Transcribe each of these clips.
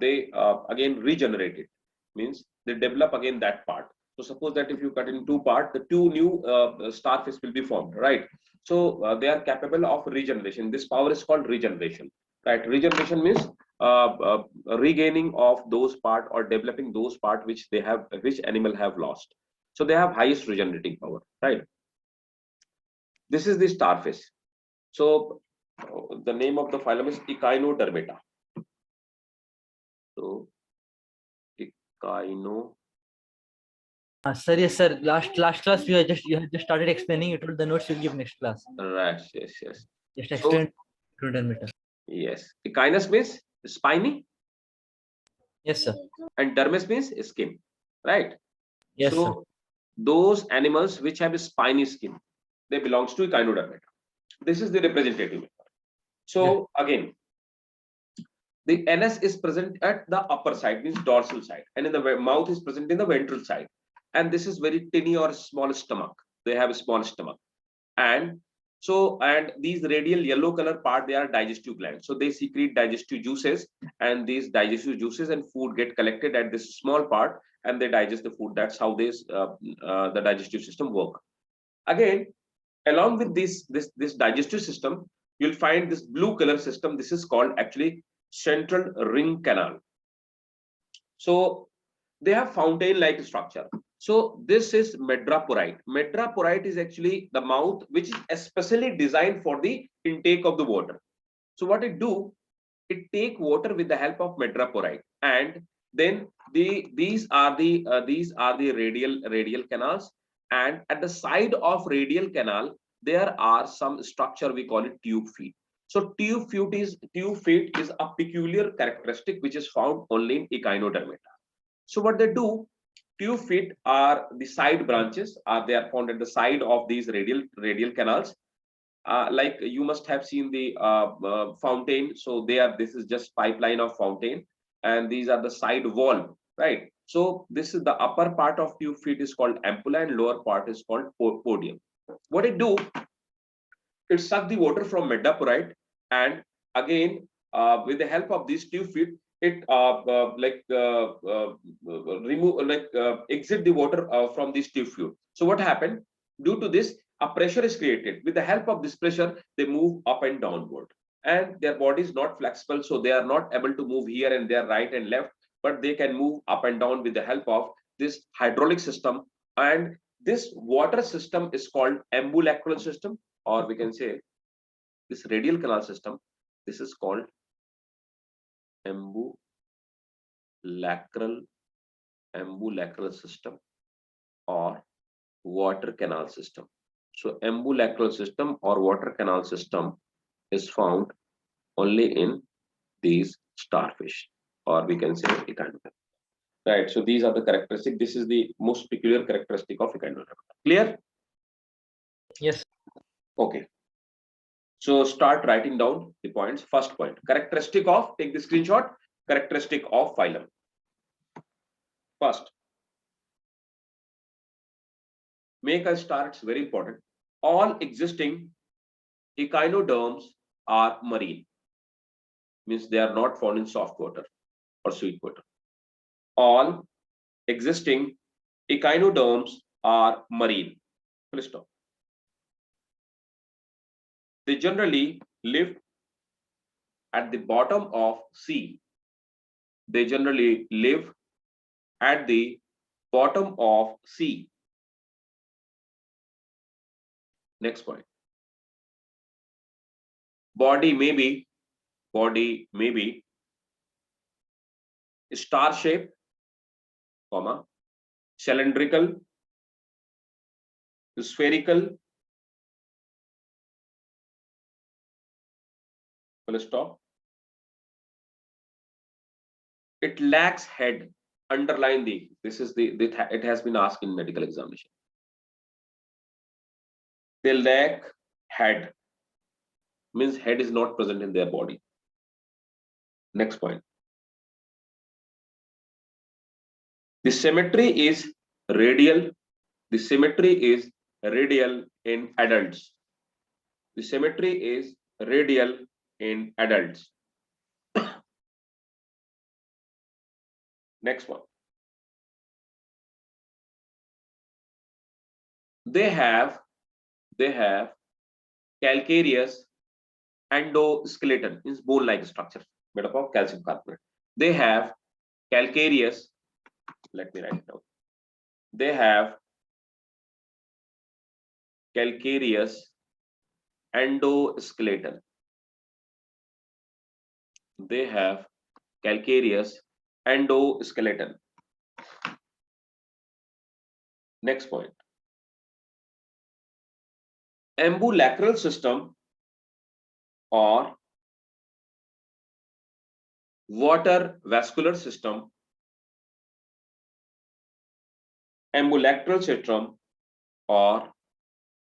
they again regenerate it, means they develop again that part. So suppose that if you cut in two parts, the two new starfish will be formed, right? So they are capable of regeneration. This power is called regeneration, right? Regeneration means regaining of those part or developing those part which they have, which animal have lost. So they have highest regenerating power, right? This is the starfish. So the name of the phylum is Echinodermata. So echino. Sir, yes, sir. Last class you had just started explaining. You told the notes you'll give next class. Right. Yes. Yes. Just So explain Echinodermata. yes, echinus means spiny, Yes, sir. and dermis means skin, right? Yes, sir. So those animals which have a spiny skin, they belongs to Echinodermata. This is the representative. So again, the NS is present at the upper side, means dorsal side, and in the mouth is present in the ventral side. And this is very tiny or small stomach. They have a small stomach. And so, and these radial yellow color part, they are digestive glands. So they secrete digestive juices, and these digestive juices and food get collected at this small part, and they digest the food. That's how this the digestive system work. Again, along with this digestive system, you'll find this blue color system. This is called actually central ring canal. So they have fountain like structure. So this is medraporite. Medraporite is actually the mouth which is especially designed for the intake of the water. So what it do, it take water with the help of medraporite, and then these are the radial canals, and at the side of radial canal there are some structure, we call it tube feet. So tube feet is a peculiar characteristic which is found only in Echinodermata. So what they do, tube feet are the side branches, they are found at the side of these radial canals. Like you must have seen the fountain. So this is just pipeline of fountain, and these are the side wall, right? So this is the upper part of tube feet is called ampulla, and lower part is called podium. What it do, it suck the water from medaporite, and again with the help of these tube feet, it remove exit the water from this tube feet. So what happened, due to this, a pressure is created. With the help of this pressure, they move up and downward, and their body is not flexible, so they are not able to move here and there, right and left, but they can move up and down with the help of this hydraulic system. And this water system is called ambulacral system, or we can say this radial canal system. This is called ambulacral system or water canal system. So ambulacral system or water canal system is found only in these starfish, or we can say echinoderm. Right. So these are the characteristics. This is the most peculiar characteristic of echinoderm. Clear? Yes. Okay. So start writing down the points. First point, characteristic of, take the screenshot, characteristic of phylum. First, make a start, it's very important. All existing echinoderms are marine, means they are not found in soft water or sweet water. All existing echinoderms are marine. Full stop. They generally live at the bottom of sea. They generally live at the bottom of sea. Next point. Body may be star shaped, comma, cylindrical, spherical, full stop. It lacks head. Underline this is it has been asked in medical examination. They lack head, means head is not present in their body. Next point. The symmetry is radial. The symmetry is radial in adults. The symmetry is radial in adults. Next one. They have calcareous endoskeleton, means bone-like structure made up of calcium carbonate. They have calcareous. Let me write it down. They have calcareous endoskeleton. They have calcareous endoskeleton. Next point. Ambulacral system or water vascular system. Ambulacral system or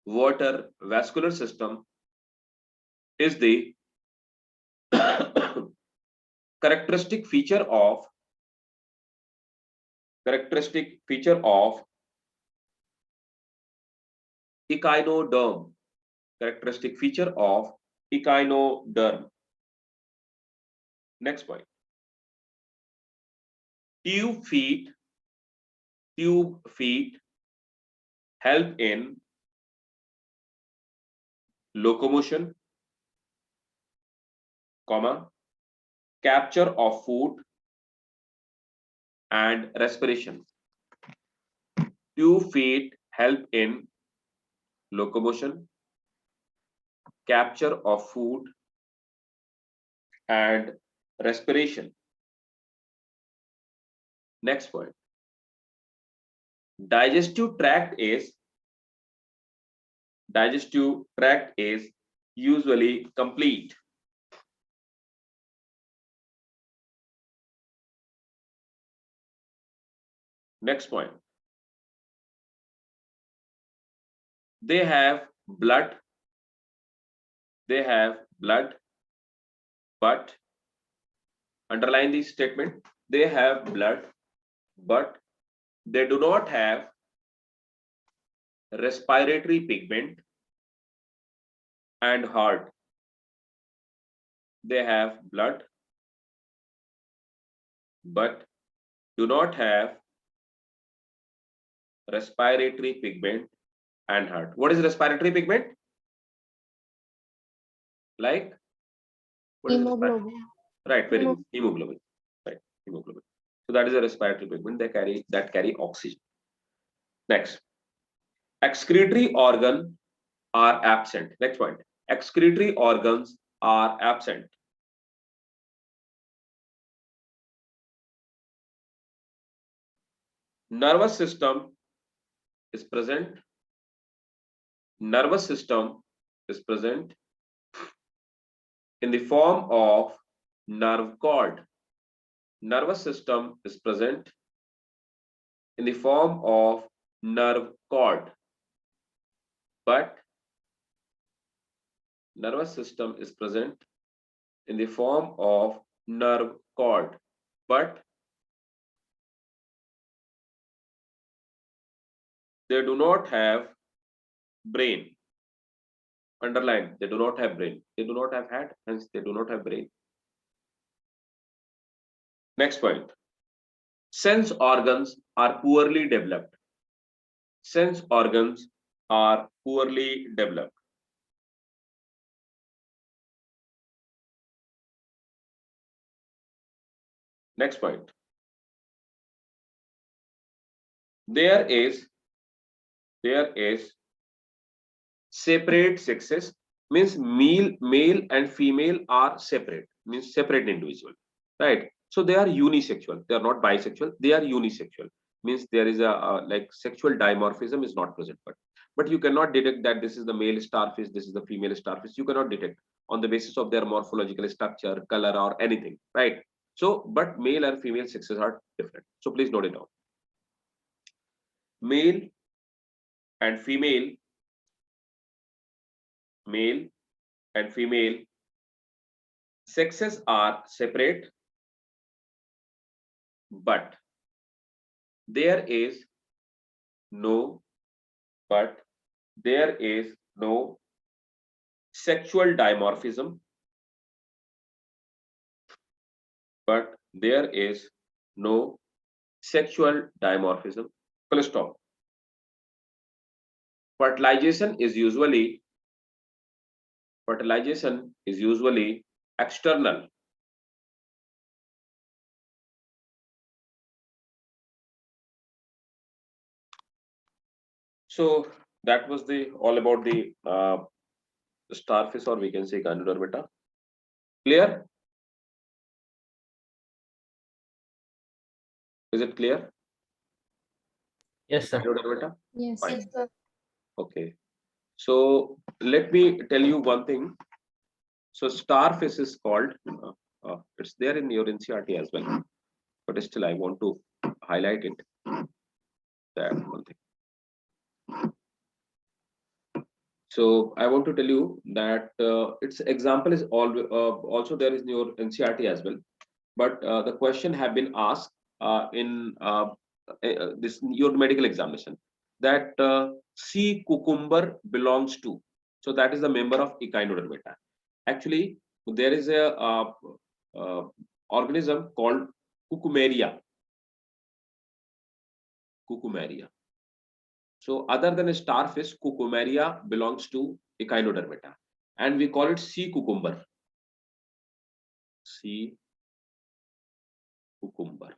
water vascular system is the characteristic feature of echinoderm. Characteristic feature of echinoderm. Next point. Tube feet help in locomotion, comma, capture of food and respiration. Tube feet help in locomotion, capture of food and respiration. Next point. Digestive tract is usually complete. Next point. They have blood, but underline this statement. They have blood, but they do not have respiratory pigment and heart. They have blood, but do not have respiratory pigment and heart. What is respiratory pigment? Like what is Hemoglobin. right? Very good. Hemoglobin. Right, hemoglobin. So that is a respiratory pigment. They carry oxygen. Next, excretory organ are absent. Next point. Excretory organs are absent. Nervous system is present. Nervous system is present in the form of nerve cord. Nervous system is present in the form of nerve cord, but nervous system is present in the form of nerve cord, but they do not have brain. Underline, they do not have brain. They do not have head, hence they do not have brain. Next point. Sense organs are poorly developed. Sense organs are poorly developed. Next point. There is separate sexes, means male and female are separate, means separate individual, right? So they are unisexual. They are not bisexual. They are unisexual, means there is a like sexual dimorphism is not present, but you cannot detect that this is the male starfish, this is the female starfish. You cannot detect on the basis of their morphological structure, color, or anything, right? So, but male and female sexes are different. So please note it down. Male and female sexes are separate, but there is no sexual dimorphism, but there is no sexual dimorphism, full stop. Fertilization is usually external. So that was the all about the starfish, or we can say Ganodermata. Clear? Is it clear? Yes, sir. Ganodermata? Yes. Fine. Yes, sir. Okay. So let me tell you one thing. So starfish is called, it's there in your NCERT as well, but still I want to highlight it. That one thing. So I want to tell you that its example is also there is in your NCERT as well, but the question have been asked in this your medical examination, that sea cucumber belongs to. So that is the member of Echinodermata. Actually, there is a organism called Cucumeria. Cucumeria. So other than a starfish, Cucumeria belongs to Echinodermata, and we call it sea cucumber. Sea cucumber.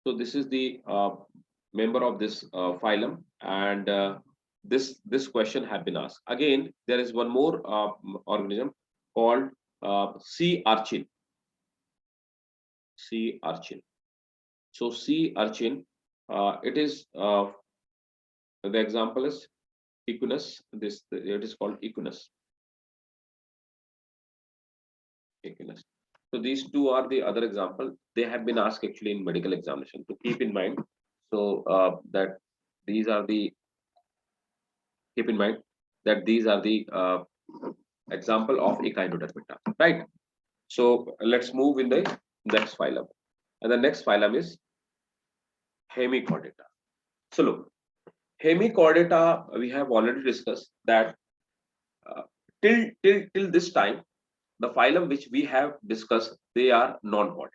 So this is the member of this phylum, and this question have been asked. Again, there is one more organism called sea urchin. Sea urchin. So sea urchin, it is the example is Echinus. This it is called Echinus. Echinus. So these two are the other example. They have been asked actually in medical examination to keep in mind. So that these are the keep in mind that these are the example of Echinodermata, right? So let's move in the next phylum, and the next phylum is Hemichordata. So look, Hemichordata we have already discussed that uh, till this time, the phylum which we have discussed, they are non-chordate.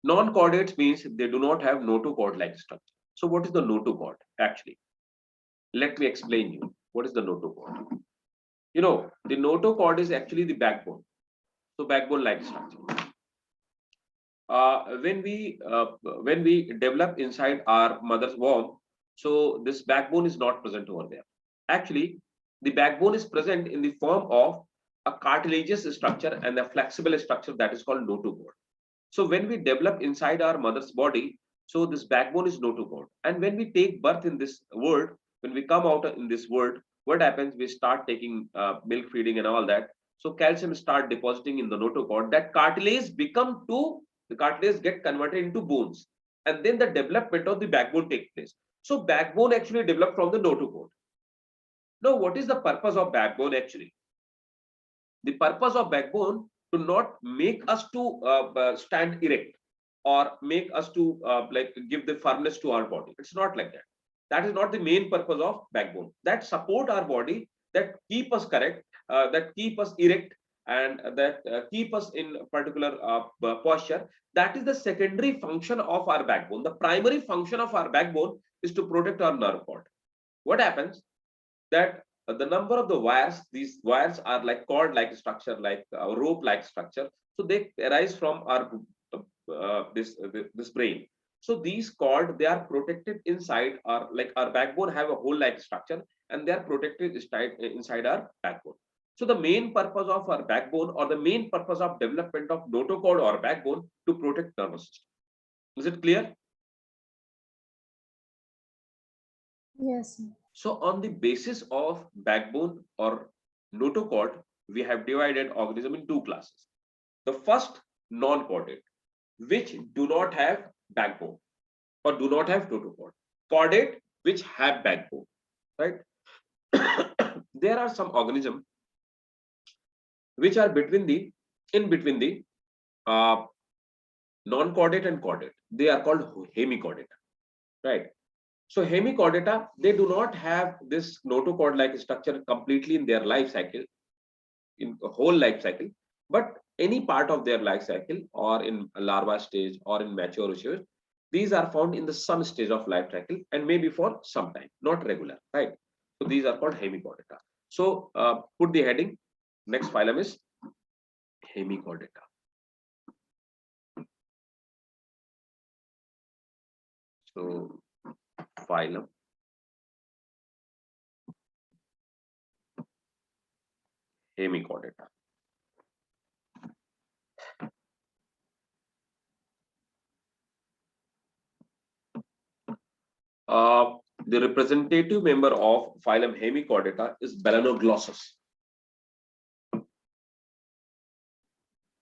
Non-chordates means they do not have notochord-like structure. So what is the notochord actually? Let me explain you. What is the notochord? You know, the notochord is actually the backbone. So backbone-like structure. When we develop inside our mother's womb, so this backbone is not present over there. Actually, the backbone is present in the form of a cartilaginous structure and a flexible structure that is called notochord. So when we develop inside our mother's body, so this backbone is notochord. And when we take birth in this world, when we come out in this world, what happens? We start taking milk feeding and all that. So calcium start depositing in the notochord. That cartilage become to the cartilage get converted into bones, and then the development of the backbone takes place. So backbone actually developed from the notochord. Now, what is the purpose of backbone actually? The purpose of backbone to not make us to stand erect or make us to like give the firmness to our body. It's not like that. That is not the main purpose of backbone. That support our body, that keep us correct, that keep us erect, and that keep us in a particular posture. That is the secondary function of our backbone. The primary function of our backbone is to protect our nerve cord. What happens? That the number of the wires, these wires are like cord like structure, like rope like structure, so they arise from our this brain. So these cord, they are protected inside our, like our backbone have a hole like structure, and they are protected inside our backbone. So the main purpose of our backbone, or the main purpose of development of notochord or backbone, to protect nervous system. Is it clear? Yes. So on the basis of backbone or notochord, we have divided organism in two classes. The first, non-chordate, which do not have backbone or do not have notochord. Chordate, which have backbone, right? There are some organisms which are in between the uh, non-chordate and chordate. They are called hemichordata, right? So hemichordata, they do not have this notochord-like structure completely in their life cycle, in the whole life cycle, but any part of their life cycle, or in larva stage or in mature stage, These are found in the some stage of life cycle and maybe for some time, not regular, right? So these are called hemichordata. So put the heading. Next phylum is hemichordata. So phylum hemichordata. The representative member of phylum hemichordata is Balanoglossus.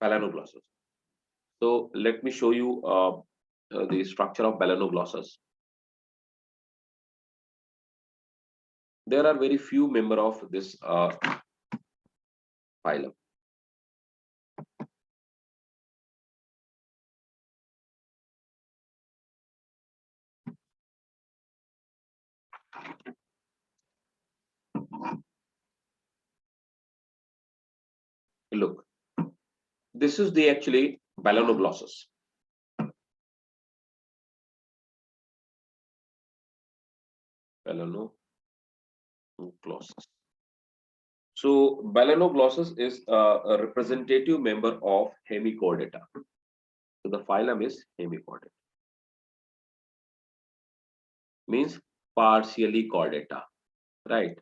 Balanoglossus. So let me show you the structure of Balanoglossus. There are very few members of this phylum. Look, this is the actually Balanoglossus. Balanoglossus. So Balanoglossus is a representative member of Hemichordata. So the phylum is Hemichordata. Means partially chordata, right?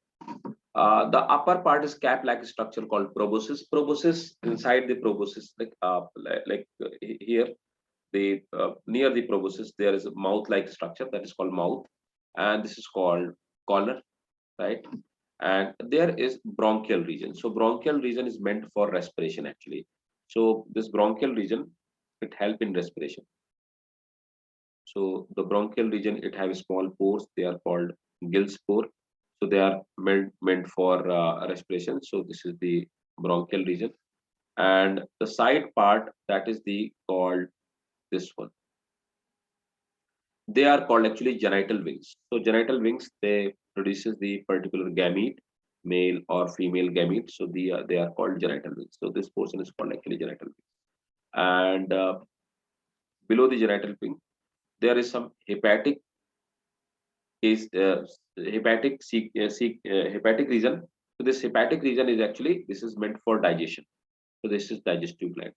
The upper part is cap-like structure called proboscis. Proboscis, inside the proboscis, like here, the near the proboscis, there is a mouth-like structure that is called mouth, and this is called collar, right? And there is bronchial region. So bronchial region is meant for respiration actually. So this bronchial region, it help in respiration. So the bronchial region, it have small pores. They are called Gill's pore. So they are meant for respiration. So this is the bronchial region, and the side part, that is the called this one. They are called actually genital wings. So genital wings, they produces the particular gamete, male or female gamete. So they are called genital wings. So this portion is called actually genital wings. And below the genital wing, there is some hepatic is hepatic region. So this hepatic region is actually, this is meant for digestion. So this is digestive gland,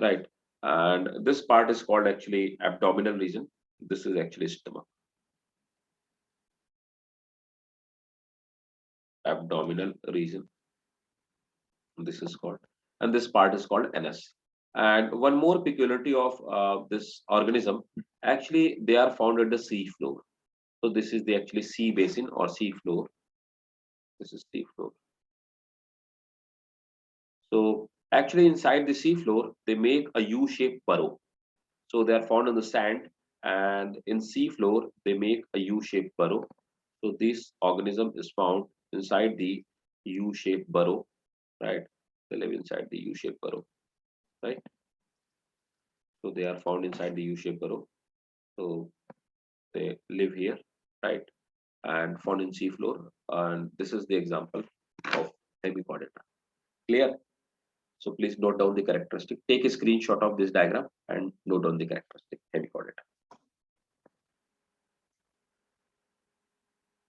right? And this part is called actually abdominal region. This is actually stomach. Abdominal region. This is called, and this part is called anus. And one more peculiarity of this organism, actually they are found at the sea floor. So this is the actually sea basin or sea floor. This is sea floor. So actually inside the sea floor, they make a U-shaped burrow. So they are found on the sand, and in sea floor, they make a U-shaped burrow. So this organism is found inside the U-shaped burrow, right? They live inside the U-shaped burrow, right? So they are found inside the U-shaped burrow. So they live here, right? And found in sea floor. And this is the example of hemichordata. Clear? So please note down the characteristic. Take a screenshot of this diagram and note down the characteristic hemichordata.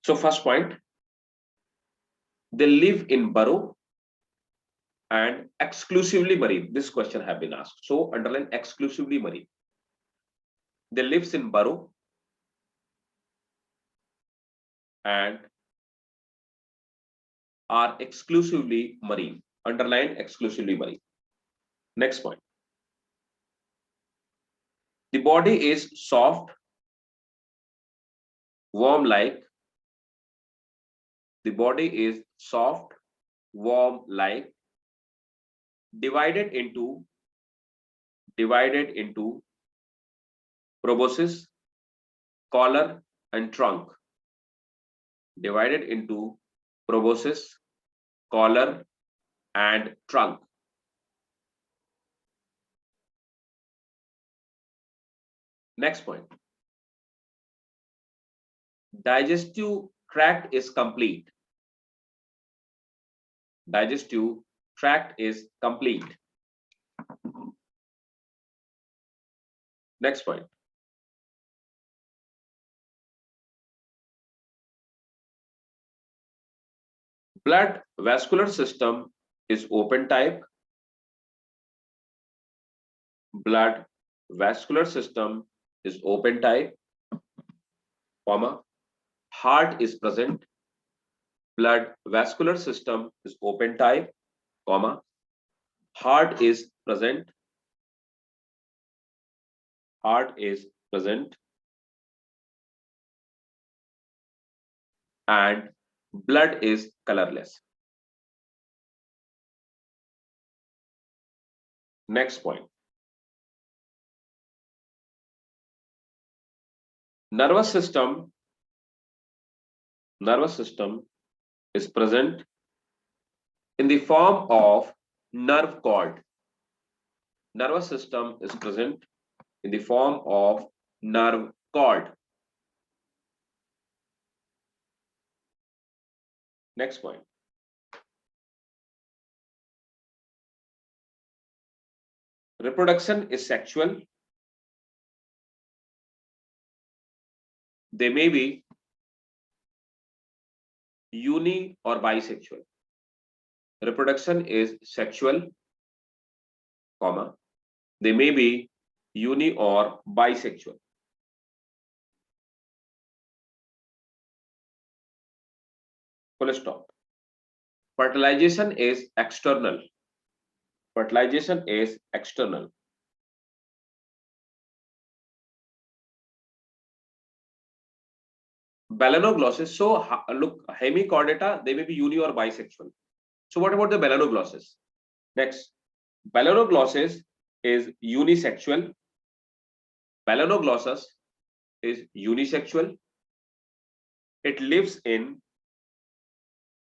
So first point, they live in burrow and exclusively marine. This question have been asked. So underline exclusively marine. They lives in burrow and are exclusively marine. Underline exclusively marine. Next point. The body is soft, worm-like. The body is soft, worm-like, divided into proboscis, collar, and trunk. Divided into proboscis, collar, and trunk. Next point. Digestive tract is complete. Digestive tract is complete. Next point. Blood vascular system is open type. Blood vascular system is open type, comma, heart is present. Blood vascular system is open type, comma, heart is present. Heart is present. And blood is colorless. Next point. Nervous system is present in the form of nerve cord. Nervous system is present in the form of nerve cord. Next point. Reproduction is sexual. They may be uni or bisexual. Reproduction is sexual, comma, they may be uni or bisexual. Full stop. Fertilization is external. Fertilization is external. Melanoglossus. So look, hemichordata, they may be uni or bisexual. So what about the melanoglossus? Next, melanoglossus is unisexual. Melanoglossus is unisexual. It lives in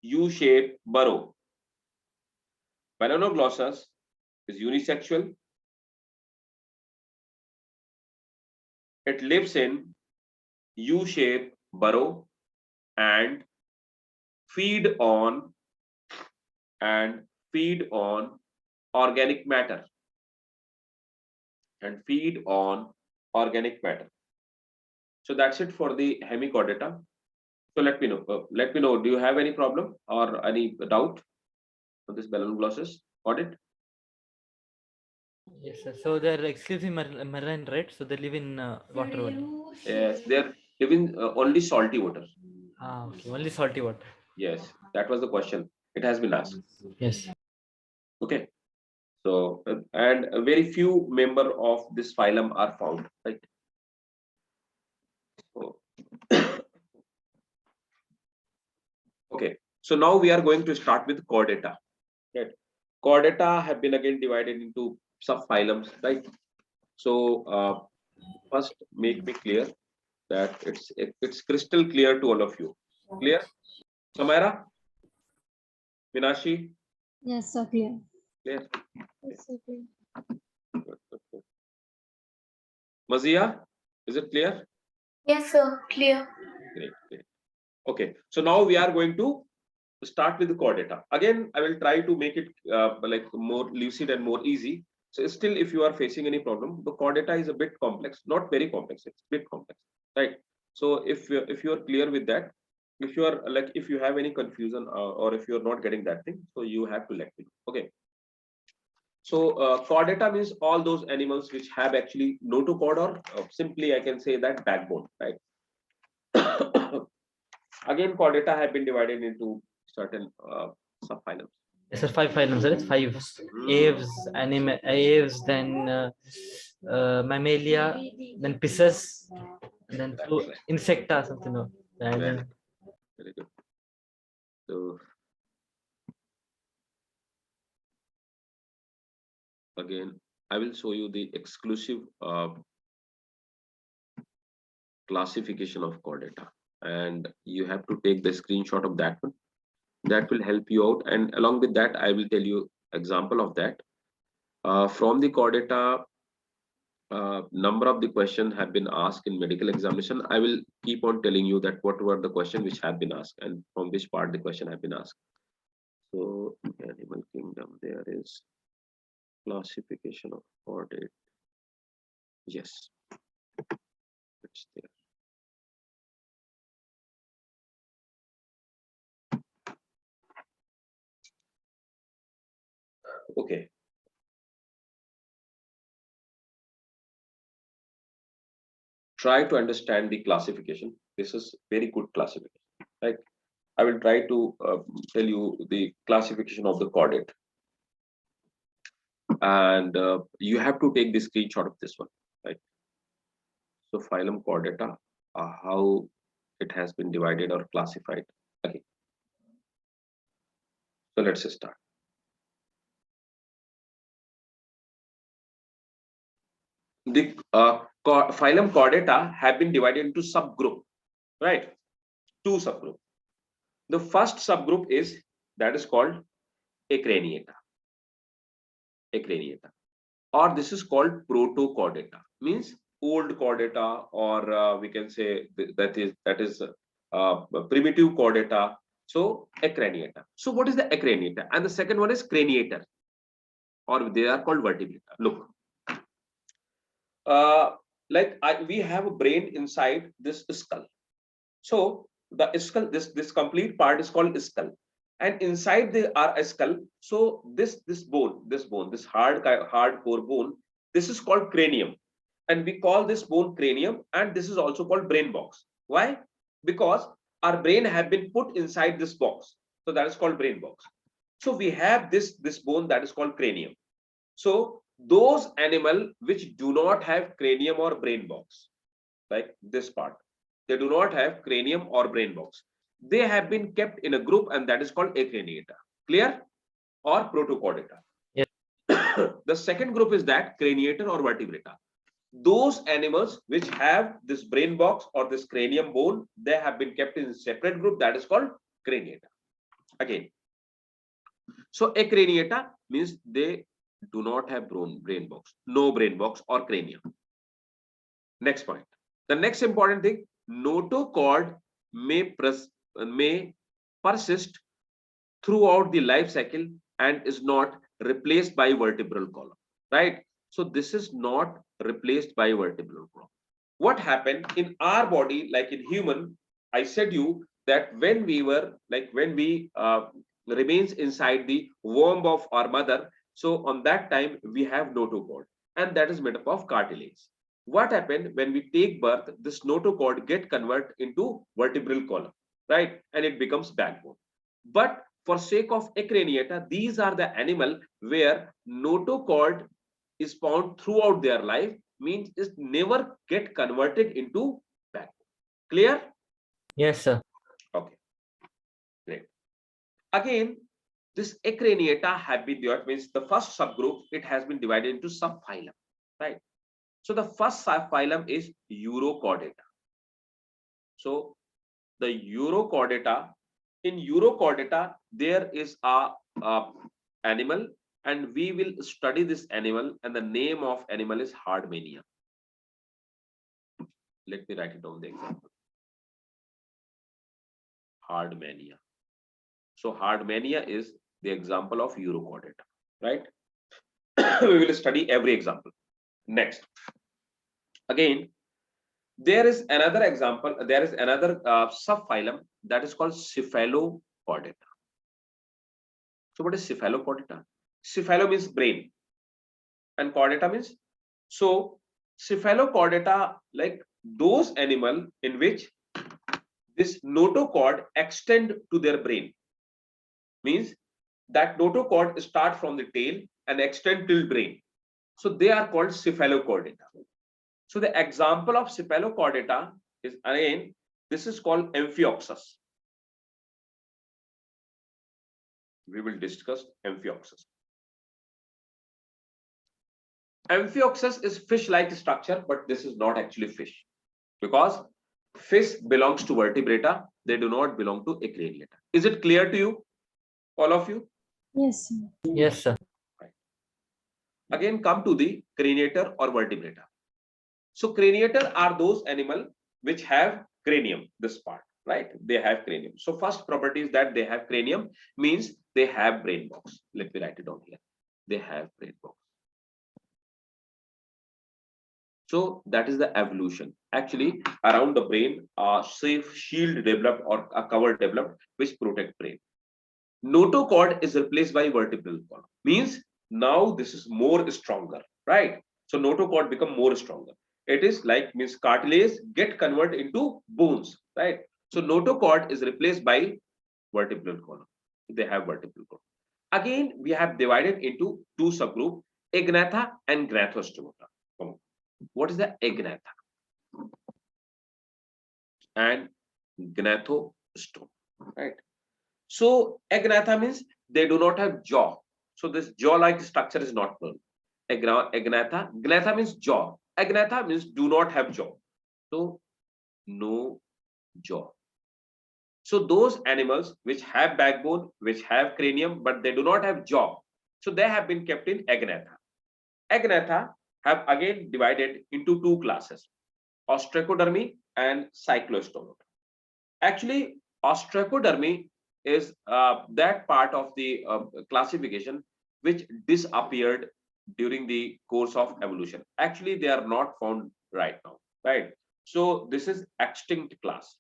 U-shaped burrow. Melanoglossus is unisexual. It lives in U-shaped burrow and feed on organic matter. So that's it for the hemichordata. So let me know. Do you have any problem or any doubt on this melanoglossus audit? Yes, sir. So they're exclusively marine, right? So they live in water only. Yes, they're living only salty water. Ah, okay. Only salty water. Yes, that was the question. It has been asked. Yes. Okay. So and very few member of this phylum are found, right? So, okay. So now we are going to start with chordata. Right. Chordata have been again divided into subphylums, right? So first make me clear that it's crystal clear to all of you. Clear? Samira? Minashi? Yes, sir, clear. Clear? Yes, sir, clear. Mazia? Is it clear? Yes, sir. Clear. Great, great. Okay. So now we are going to start with the chordata. Again, I will try to make it like more lucid and more easy. So still, if you are facing any problem, the chordata is a bit complex, not very complex. It's a bit complex, right? So if you are clear with that, if you are like if you have any confusion or if you are not getting that thing, so you have to let me know. Okay. So chordata means all those animals which have actually notochord or simply I can say that backbone, right? Again, chordata have been divided into certain subphylums. Yes, sir. 5 phylums, right? 5. Aves, then Mammalia, then Pisces, and then Insecta, something. No. And Very, very good. So again, I will show you the exclusive classification of chordata, and you have to take the screenshot of that one. That will help you out, and along with that, I will tell you example of that. From the chordata, number of the questions have been asked in medical examination. I will keep on telling you that what were the questions which have been asked and from which part the question have been asked. So animal kingdom, there is classification of chordate. Yes. It's there. Okay. Try to understand the classification. This is very good classification, right? I will try to tell you the classification of the chordate, and you have to take the screenshot of this one, right? So phylum Chordata, how it has been divided or classified. Okay. So let's start. The phylum Chordata have been divided into subgroup, right? Two subgroup. The first subgroup is that is called Acraniata. Acraniata, or this is called Protochordata, means old chordata, or we can say that is primitive chordata. So Acraniata. So what is the Acraniata? And the second one is Craniator, or they are called vertebrata. Look, we have a brain inside this skull. So the skull, this complete part is called skull, and inside the our skull. So this bone, this hard core bone, this is called cranium, and we call this bone cranium, and this is also called brain box. Why? Because our brain have been put inside this box, so that is called brain box. So we have this bone that is called cranium. So those animal which do not have cranium or brain box, like this part, they do not have cranium or brain box. They have been kept in a group, and that is called Acraniata. Clear? Or Protochordata. Yes. The second group is that Craniator or Vertebrata. Those animals which have this brain box or this cranium bone, they have been kept in a separate group, that is called Craniata. Again, so Acraniata means they do not have brain box, no brain box or cranium. Next point. The next important thing, notochord may persist throughout the life cycle and is not replaced by vertebral column, right? So this is not replaced by vertebral column. What happened in our body, like in human, I said you that when we were when we remains inside the womb of our mother, so on that time we have notochord, and that is made up of cartilage. What happened when we take birth, this notochord get converted into vertebral column, right? And it becomes backbone. But for sake of Acraniata, these are the animal where notochord is found throughout their life, means it never get converted into backbone. Clear? Yes, sir. Okay, great. Again, this Acraniata have been divided, means the first subgroup, it has been divided into subphylum, right? So the first subphylum is Urochordata. So the Urochordata, in Urochordata, there is a animal, and we will study this animal, and the name of animal is Hardmania. Let me write it down the example. Hardmania. So Hardmania is the example of Urochordata, right? We will study every example. Next, again, there is another example. There is another subphylum that is called Cephalochordata. So what is Cephalochordata? Cephalo means brain, and chordata means, so Cephalochordata, like those animal in which this notochord extend to their brain, means that notochord start from the tail and extend till brain. So they are called Cephalochordata. So the example of Cephalochordata is, again, this is called Amphioxus. We will discuss Amphioxus. Amphioxus is fish-like structure, but this is not actually fish, because fish belongs to vertebrata. They do not belong to Acraniata. Is it clear to you, all of you? Yes, sir. Yes, sir. Right. Again, come to the Craniator or vertebrata. So Craniator are those animal which have cranium, this part, right? They have cranium. So first property is that they have cranium, means they have brain box. Let me write it down here. They have brain box. So that is the evolution. Actually, around the brain, a safe shield developed or a cover developed which protect brain. Notochord is replaced by vertebral column. Means now this is more stronger, right? So notochord become more stronger. It is like means cartilage get converted into bones, right? So notochord is replaced by vertebral column. They have vertebral column. Again, we have divided into two subgroup, agnatha and gnathostomata. What is the agnatha and gnathostoma, right? So agnatha means they do not have jaw. So this jaw-like structure is not known. Agnatha, gnatha means jaw. Agnatha means do not have jaw. So no jaw. So those animals which have backbone, which have cranium, but they do not have jaw. So they have been kept in agnatha. Agnatha have again divided into two classes, ostracodermy and cyclostomata. Actually, ostracodermy is that part of the classification which disappeared during the course of evolution. Actually, they are not found right now, right? So this is extinct class.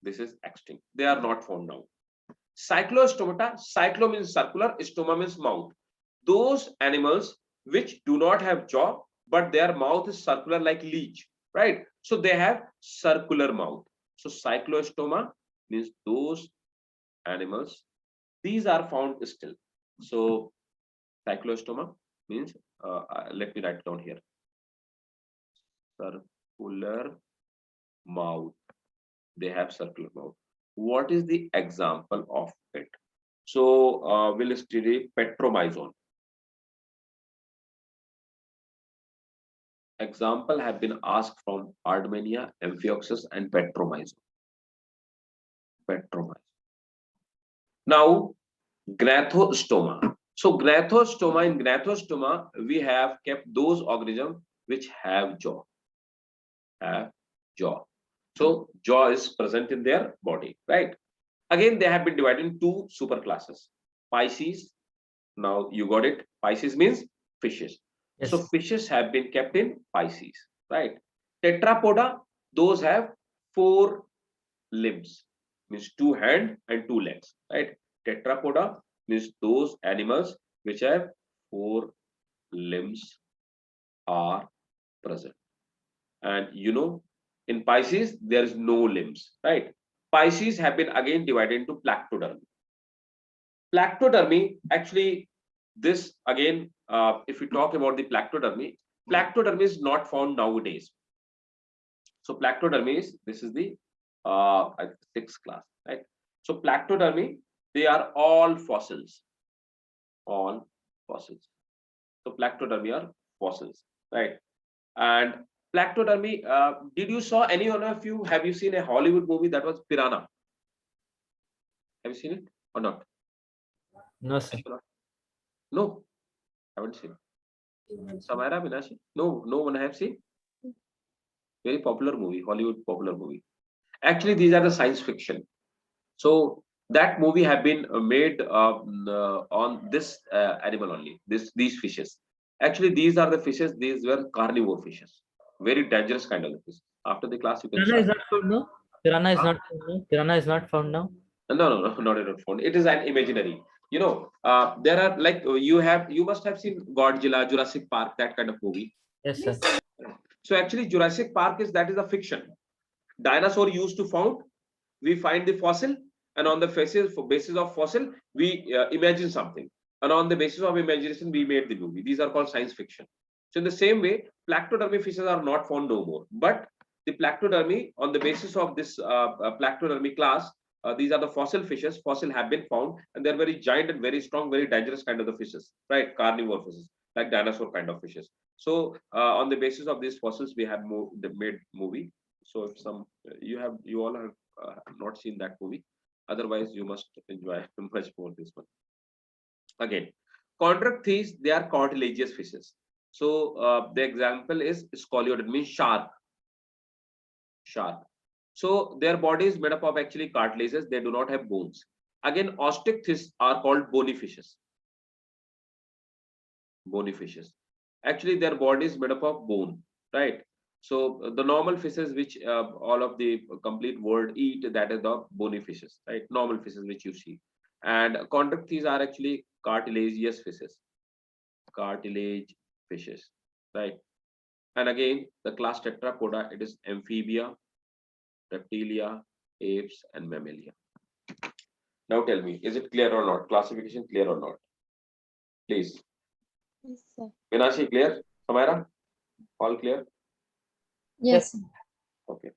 This is extinct. They are not found now. Cyclostomata, cyclo means circular, stoma means mouth. Those animals which do not have jaw, but their mouth is circular like leech, right? So they have circular mouth. So cyclostoma means those animals. These are found still. So cyclostoma means, let me write it down here. Circular mouth. They have circular mouth. What is the example of it? So we'll study petromyzon. Example have been asked from Ardmania, Amphioxus, and Petromyzon. Petromyzon. Now, gnathostoma. So gnathostoma, in gnathostoma, we have kept those organisms which have jaw. Have jaw. So jaw is present in their body, right? Again, they have been divided in two super classes. Pisces. Now you got it. Pisces means fishes. Yes. So fishes have been kept in Pisces, right? Tetrapoda, those have 4 limbs, means 2 hands and 2 legs, right? Tetrapoda means those animals which have 4 limbs are present. And you know, in Pisces, there is no limbs, right? Pisces have been again divided into Plactodermy. Plactodermy, actually, this again, if we talk about the plactodermy, plactodermy is not found nowadays. So plactodermy is, this is the 6th class, right? So plactodermy, they are all fossils, all fossils. So plactodermy are fossils, right? And plactodermy, did you saw any one of you, have you seen a Hollywood movie that was Piranha? Have you seen it or not? No, sir. No, haven't seen. Samara Minashi? No, no one have seen. Very popular movie, Hollywood popular movie. Actually, these are the science fiction. So that movie have been made on this animal only. These fishes. Actually, these are the fishes. These were carnivore fishes. Very dangerous kind of fish. After the class, you can. Piranha is not found now. Piranha is Huh? not found now. Piranha is not found now. No, not at all found. It is an imaginary. You know, there are like you must have seen Godzilla, Jurassic Park, that kind of movie. Yes, sir. So actually, Jurassic Park is a fiction. Dinosaur used to found. We find the fossil, and on the basis of fossil, we imagine something, and on the basis of imagination, we made the movie. These are called science fiction. So in the same way, plactodermy fishes are not found no more. But the plactodermy, on the basis of this plactodermy class, these are the fossil fishes. Fossil have been found, and they're very giant and very strong, very dangerous kind of the fishes, right? Carnivore fishes, like dinosaur kind of fishes. So on the basis of these fossils, we have made movie. So if you all have not seen that movie, otherwise you must enjoy much more this one. Again, chondrocthes, they are cartilaginous fishes. So the example is scoliodont, means shark. So their body is made up of actually cartilages. They do not have bones. Again, osteichthyes are called bony fishes. Bony fishes. Actually, their body is made up of bone, right? So the normal fishes which all of the complete world eat, that is the bony fishes, right? Normal fishes which you see. And chondrichthyes are actually cartilaginous fishes, cartilage fishes, right? And again, the class Tetrapoda, it is amphibia, reptilia, apes, and mammalia. Now tell me, is it clear or not? Classification clear or not? Please. Yes, sir. Minashi, clear? Samira, all clear? Yes, sir. Okay.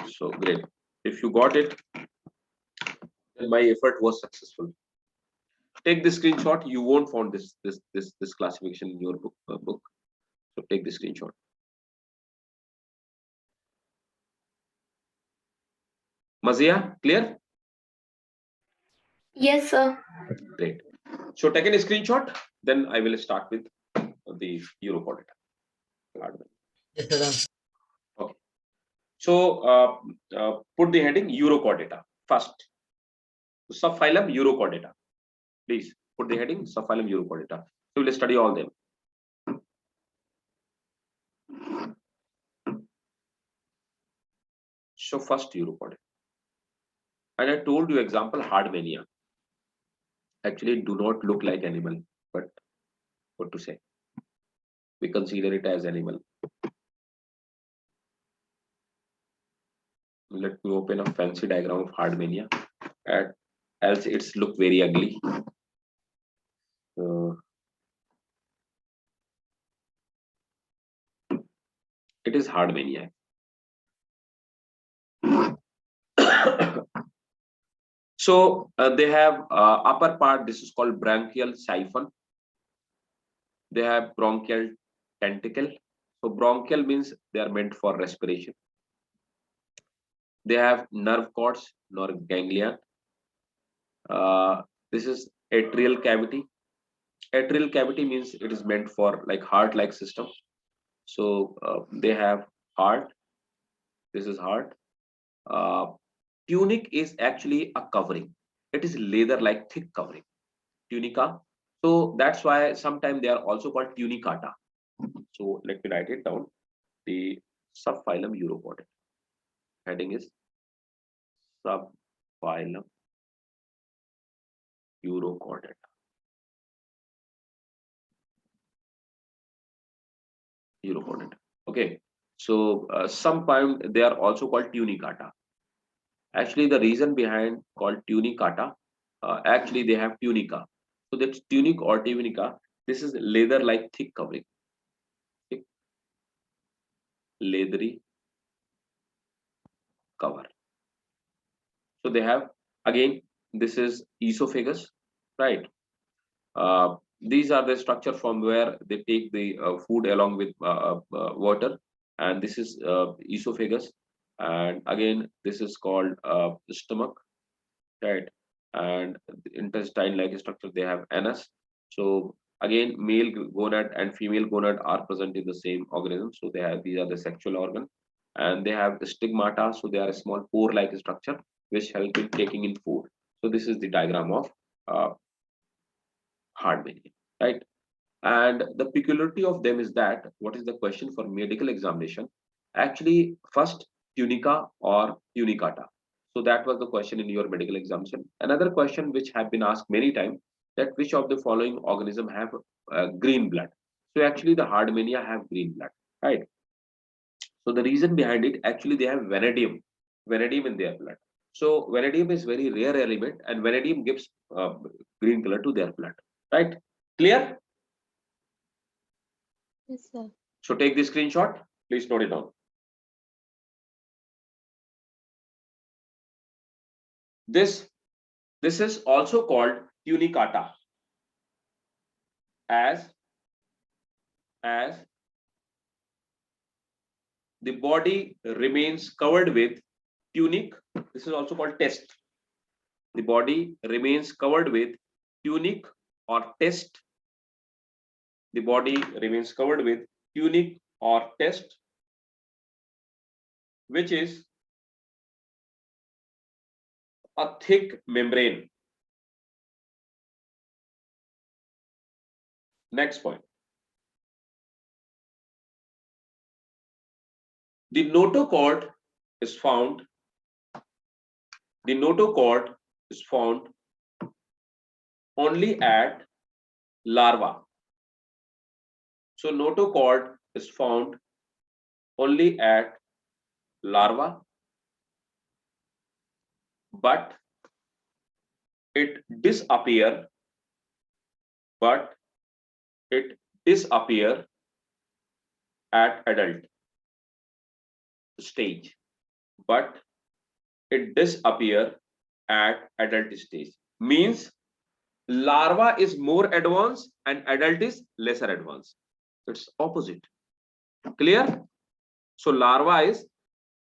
So great. If you got it, then my effort was successful. Take the screenshot. You won't find this classification in your book. So take the screenshot. Mazia, clear? Yes, sir. Great. So take a screenshot. Then I will start with the Eurochordata. Yes, sir. Done. Okay. So put the heading Eurochordata first. Subphylum Eurochordata. Please put the heading subphylum Eurochordata. So we'll study all them. So first Eurochordata. And I told you example Hardmania. Actually do not look like animal, but what to say? We consider it as animal. Let me open a fancy diagram of Hardmania. Else it's look very ugly. It is Hardmania. So they have upper part. This is called branchial siphon. They have bronchial tentacle. So bronchial means they are meant for respiration. They have nerve cords, nerve ganglia. This is atrial cavity. Atrial cavity means it is meant for like heart-like system. So they have heart. This is heart. Tunic is actually a covering. It is leather-like thick covering. Tunica. So that's why sometimes they are also called tunicata. So let me write it down. The subphylum Urochordata. Heading is subphylum Urochordata. Urochordata. Okay. So sometimes they are also called tunicata. Actually, the reason behind called tunicata, actually they have tunica. So that's tunic or tunica. This is leather-like thick covering. Thick, leathery cover. So they have, again, this is esophagus, right? These are the structure from where they take the food along with water, and this is esophagus, and again this is called stomach, right? And the intestine like structure, they have anus. So again, male gonad and female gonad are present in the same organism, so they have, these are the sexual organ. And they have stigmata, so they are a small pore like structure which help in taking in food. So this is the diagram of Hardmania, right? And the peculiarity of them is that, what is the question for medical examination? Actually, first tunica or tunicata. So that was the question in your medical examination. Another question which have been asked many times, that which of the following organism have green blood? So actually the Hardmania have green blood, right? So the reason behind it, actually they have vanadium in their blood. So vanadium is very rare element, and vanadium gives green color to their blood, right? Clear? Yes, sir. So take the screenshot, please note it down. This is also called tunicata, as the body remains covered with tunic. This is also called test. The body remains covered with tunic or test. The body remains covered with tunic or test, which is a thick membrane. Next point. The notochord is found. The notochord is found only at larva. So notochord is found only at larva, but it disappear. But it disappear at adult stage. But it disappear at adult stage. Means larva is more advanced and adult is lesser advanced. It's opposite. Clear? So larva is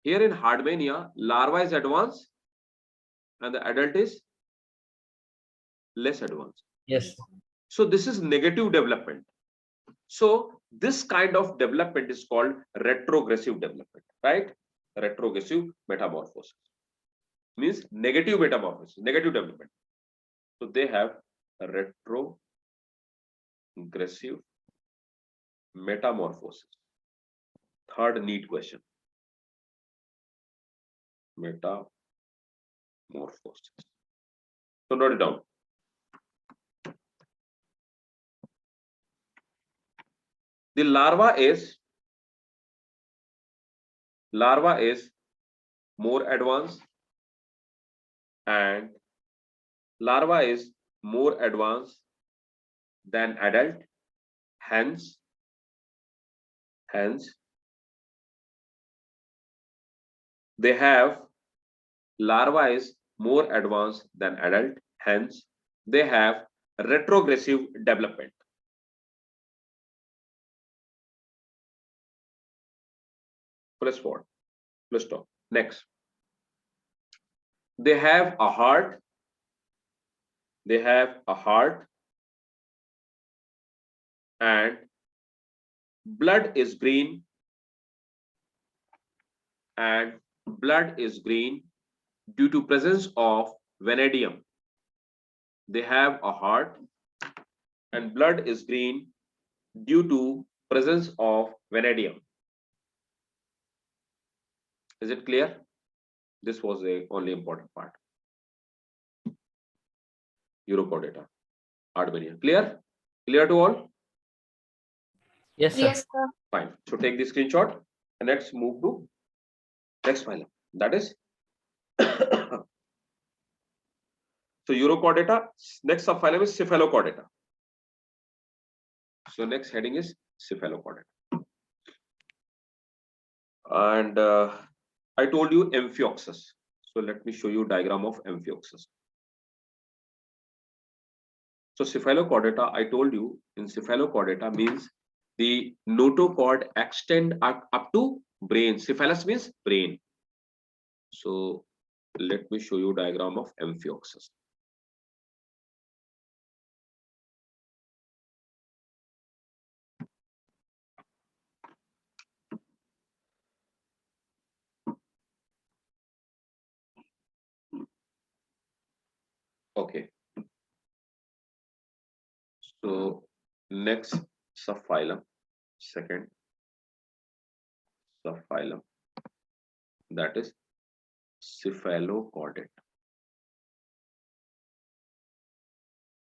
here in Hardmania, larva is advanced and the adult is less advanced. Yes. So this is negative development. So this kind of development is called retrogressive development, right? Retrogressive metamorphosis means negative metamorphosis, negative development. So they have retrogressive metamorphosis. Third neat question. Metamorphosis. So note it down. The larva is more advanced and larva is more advanced than adult. Hence they have larva is more advanced than adult. Hence they have retrogressive development. Plus what? Plus stop. Next. They have a heart. They have a heart and blood is green and blood is green due to presence of vanadium. They have a heart and blood is green due to presence of vanadium. Is it clear? This was the only important part. Urochordata, Hardmania. Clear? Clear to all? Yes, sir. Yes, sir. Fine. So take the screenshot and let's move to next phylum. That is so Urochordata. Next subphylum is Cephalochordata. So next heading is Cephalochordata. And I told you Amphioxus. So let me show you diagram of Amphioxus. So Cephalochordata, I told you in Cephalochordata means the notochord extend up to brain. Cephalus means brain. So let me show you diagram of Amphioxus. Okay. So next subphylum, second subphylum, that is Cephalochordata.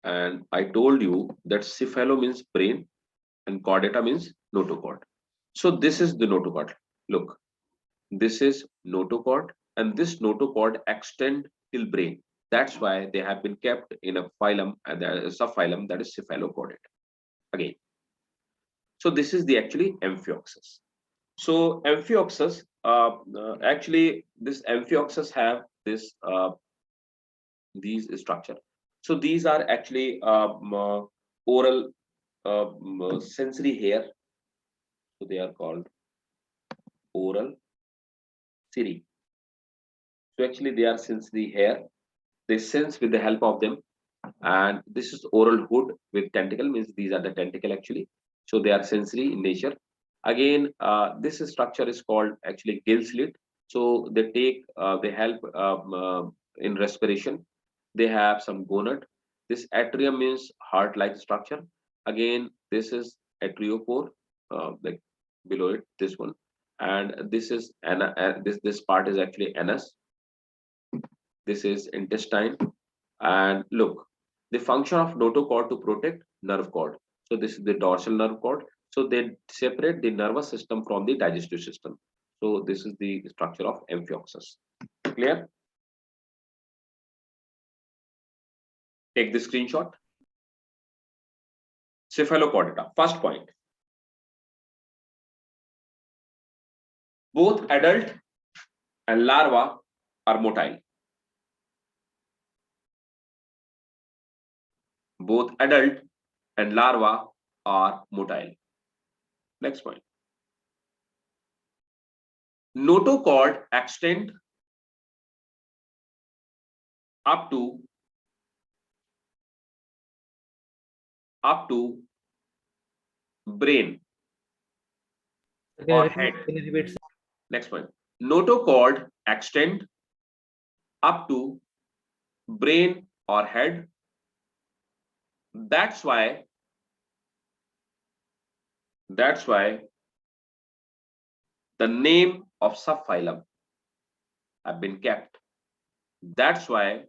And I told you that cephalo means brain and chordata means notochord. So this is the notochord. Look, this is notochord and this notochord extend till brain. That's why they have been kept in a phylum and a subphylum, that is Cephalochordata. Again. So this is the actually Amphioxus. So Amphioxus, actually this Amphioxus have this these structure. So these are actually oral sensory hair. So they are called oral ciri. So actually they are sensory hair. They sense with the help of them. And this is oral hood with tentacle, means these are the tentacle actually. So they are sensory in nature. Again, this structure is called actually gill slit. So they take, they help in respiration. They have some gonad. This atrium means heart-like structure. Again, this is atriophore, like below it, this one. and this is this part is actually NS. This is intestine, and look, the function of notochord to protect nerve cord. So this is the dorsal nerve cord. So they separate the nervous system from the digestive system. So this is the structure of Amphioxus. Clear? Take the screenshot. Cephalochordata. First point. Both adult and larva are motile. Both adult and larva are motile. Next point. Notochord extend up to brain or head. Can you repeat, sir? Next point. Notochord extend up to brain or head. That's why the name of subphylum have been kept. That's why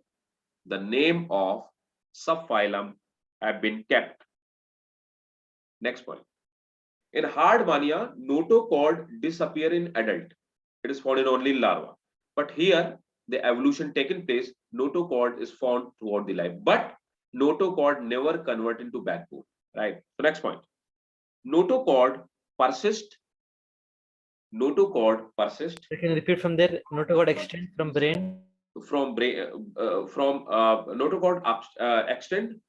the name of subphylum have been kept. Next point. In Hardmania, notochord disappear in adult. It is found in only larva. But here, the evolution taken place, notochord is found throughout the life. But notochord never convert into backbone. Right. So next point. Notochord persist. Notochord persist Can you repeat from there? Notochord extend from brain. from brain notochord extend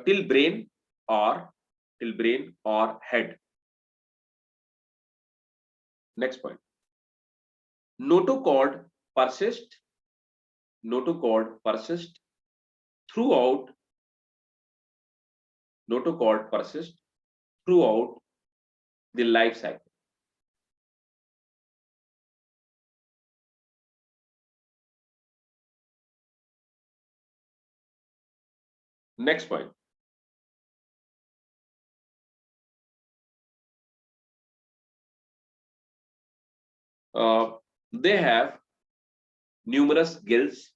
till brain or head. Next point. Notochord persist throughout the life cycle. Next point. They have numerous gills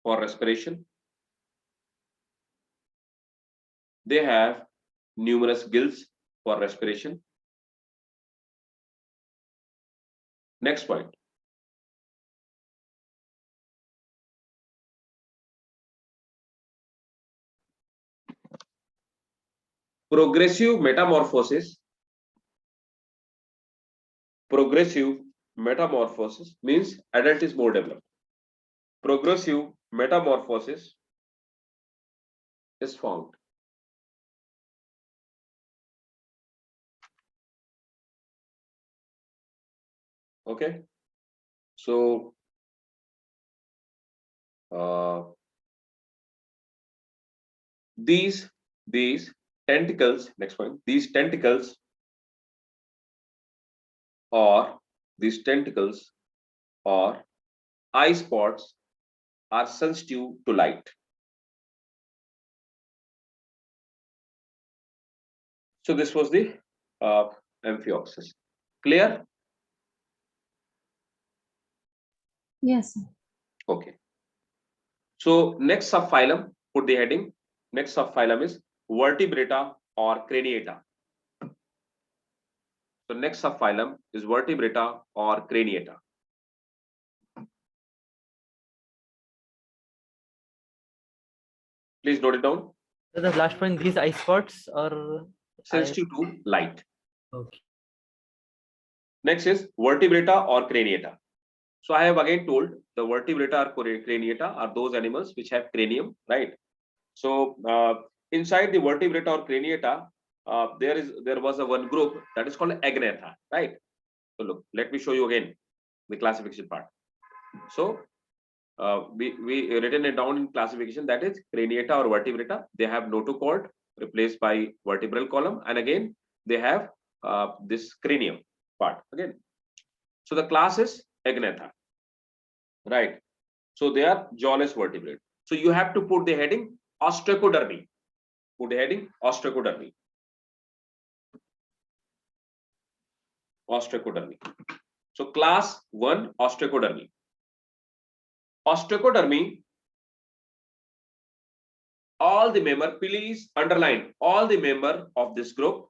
for respiration. They have numerous gills for respiration. Next point. Progressive metamorphosis means adult is more developed. Progressive metamorphosis is found. Okay. So these tentacles, next point, these tentacles or eye spots are sensitive to light. So this was the Amphioxus. Clear? Yes, sir. Okay. So next subphylum, put the heading. Next subphylum is Vertebrata or Craniata. So next subphylum is Vertebrata or Craniata. Please note it down. So the last point, these eye spots are Sensitive to light. okay. Next is Vertebrata or Craniata. So I have again told the Vertebrata or Craniata are those animals which have cranium, right? So inside the Vertebrata or Craniata, there was a one group that is called Agnatha, right? So look, let me show you again the classification part. So we written it down in classification, that is Craniata or Vertebrata. They have notochord replaced by vertebral column, and again they have this cranium part again. So the class is Agnatha, right? So they are jawless vertebrate. So you have to put the heading ostracodermy. Put the heading ostracodermy. Ostracodermy. So class 1, ostracodermy. Ostracodermy, all the member, please underline, all the member of this group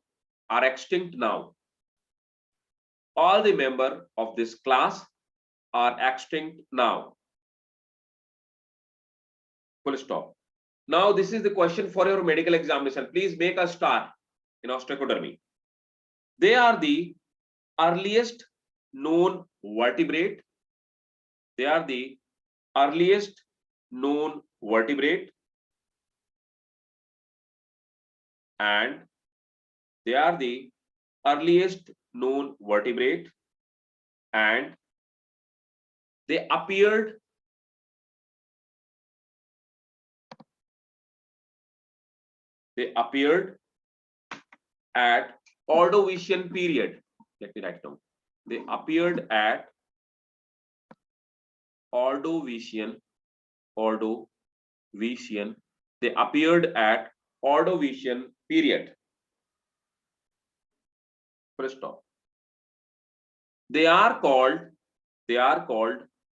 are extinct now. All the member of this class are extinct now. Full stop. Now this is the question for your medical examination. Please make a star in ostracodermy. They are the earliest known vertebrate. They are the earliest known vertebrate, and they are the earliest known vertebrate, and they appeared at Ordovician period. Let me write down. They appeared at Ordovician. They appeared at Ordovician period. First stop. They are called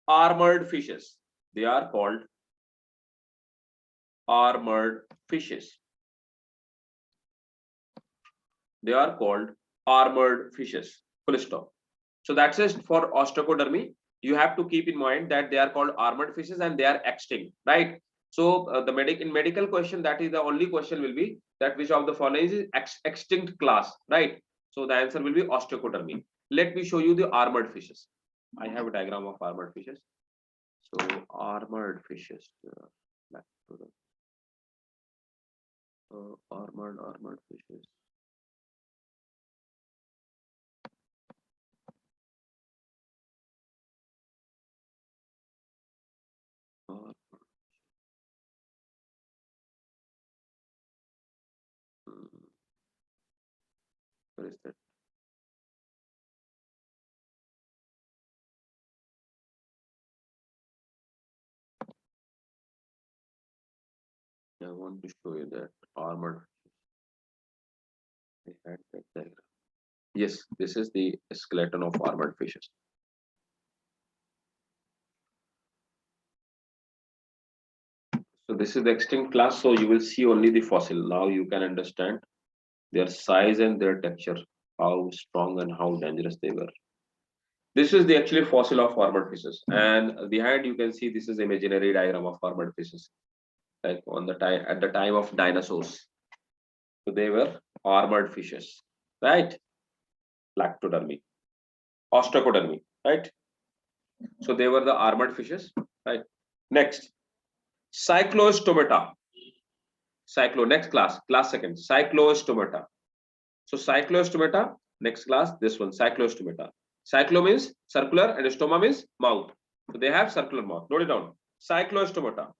armored fishes. They are called armored fishes. They are called armored fishes. Full stop. So that's it for ostracodermy. You have to keep in mind that they are called armored fishes and they are extinct, right? So in medical question, that is the only question will be that which of the following is extinct class, right? So the answer will be ostracodermy. Let me show you the armored fishes. I have a diagram of armored fishes. So armored fishes. Armored fishes. Where is that? I want to show you that armored. I had that diagram. Yes, this is the skeleton of armored fishes. So this is the extinct class. So you will see only the fossil. Now you can understand their size and their texture, how strong and how dangerous they were. This is the actually fossil of armored fishes, and behind you can see this is imaginary diagram of armored fishes, like on the time at the time of dinosaurs. So they were armored fishes, right? Lactodermy, ostracodermy, right? So they were the armored fishes, right? Next, cyclostomata. Next class second, cyclostomata. So cyclostomata, next class, this one, cyclostomata. Cyclo means circular and stoma means mouth. So they have circular mouth. Note it down. Cyclostomata.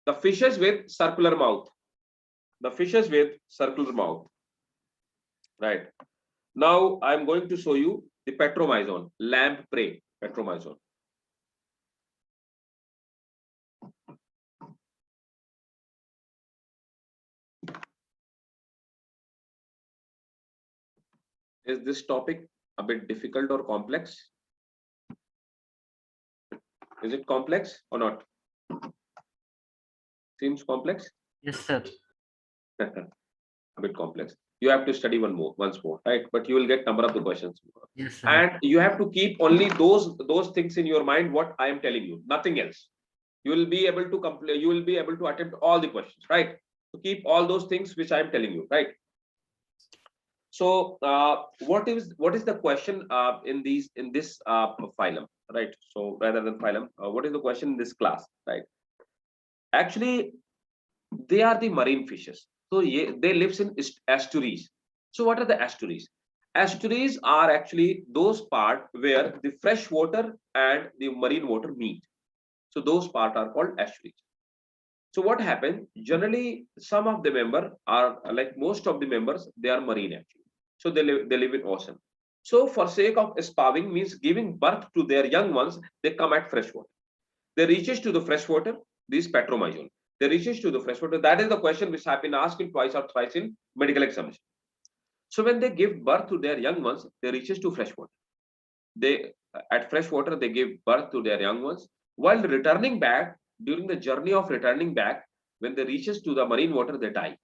The fishes with circular mouth. The fishes with circular mouth. Right. Now I am going to show you the petromyzon, lamprey petromyzon. Is this topic a bit difficult or complex? Is it complex or not? Seems complex? Yes, sir. A bit complex. You have to study once more, right? But you will get number of the questions. Yes, sir. And you have to keep only those things in your mind what I am telling you, nothing else. You will be able to complete. You will be able to attempt all the questions, right? To keep all those things which I am telling you, right? So what is the question in this phylum, right? So rather than phylum, what is the question in this class, right? Actually, they are the marine fishes. So they live in estuaries. So what are the estuaries? Estuaries are actually those part where the fresh water and the marine water meet. So those part are called estuaries. So what happened? Generally, some of the member are like most of the members, they are marine actually. So they live in ocean. So for sake of spawning means giving birth to their young ones, they come at fresh water. They reaches to the fresh water, this petromyzon. They reaches to the fresh water. That is the question which have been asked in twice or thrice in medical examination. So when they give birth to their young ones, they reaches to fresh water. They at fresh water they give birth to their young ones. While returning back, during the journey of returning back, when they reaches to the marine water, they die.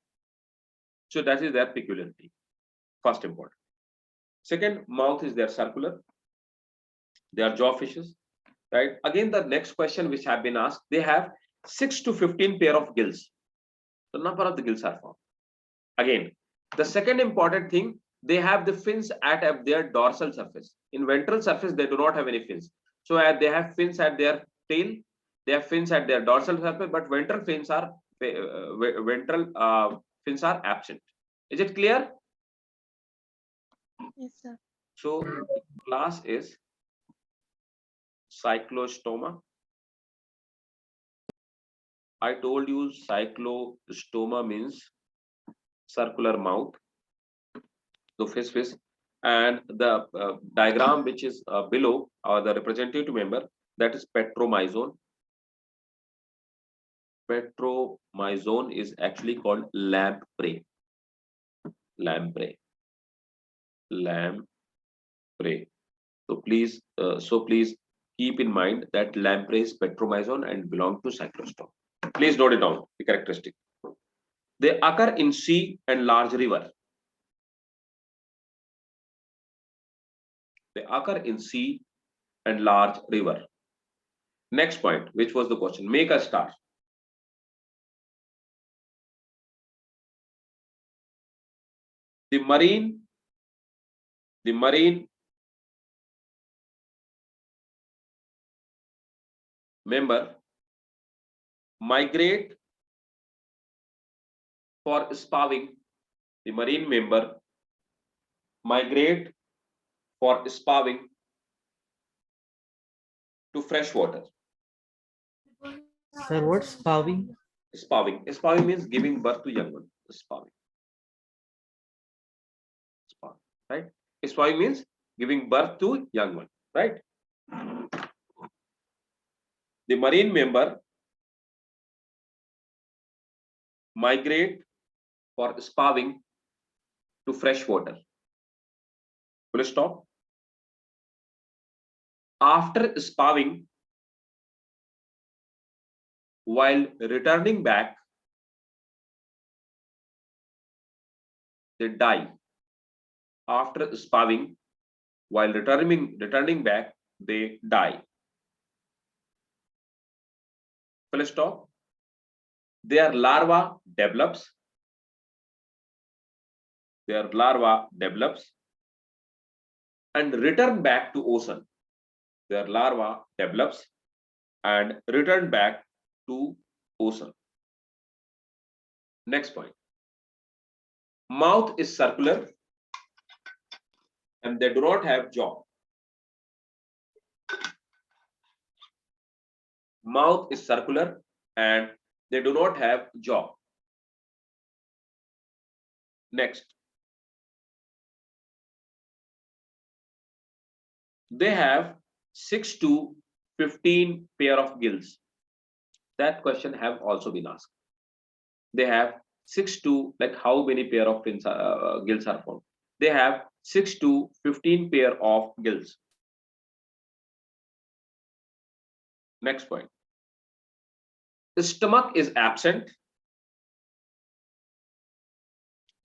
So that is their peculiarity. First important. Second, mouth is their circular. They are jaw fishes, right? Again, the next question which have been asked, they have 6 to 15 pair of gills. The number of the gills are found. Again, the second important thing, they have the fins at their dorsal surface. In ventral surface, they do not have any fins. So they have fins at their tail, they have fins at their dorsal surface, but ventral fins are absent. Is it clear? Yes, sir. So class is cyclostoma. I told you cyclostoma means circular mouth, the fish, and the diagram which is below, or the representative member, that is petromyzone. Petromyzone is actually called lamprey. Lamprey. So please keep in mind that lamprey is petromyzone and belong to cyclostoma. Please note it down, the characteristic. They occur in sea and large river. They occur in sea and large river. Next point, which was the question? Make a star. The marine member migrate for spawning. The marine member migrate for spawning to fresh water. Sir, what's spawning? Spawning means giving birth to young one. Spawning, right? Spawning means giving birth to young one, right? The marine member migrate for spawning to fresh water. Full stop. After spawning, while returning back, they die. After spawning, while returning back, they die. Full stop. Their larva develops. And return back to ocean. Their larva develops and return back to ocean. Next point. Mouth is circular and they do not have jaw. Mouth is circular and they do not have jaw. Next. They have 6 to 15 pair of gills. That question have also been asked. They have 6 to, like how many pair of gills are found? They have 6 to 15 pair of gills. Next point. The stomach is absent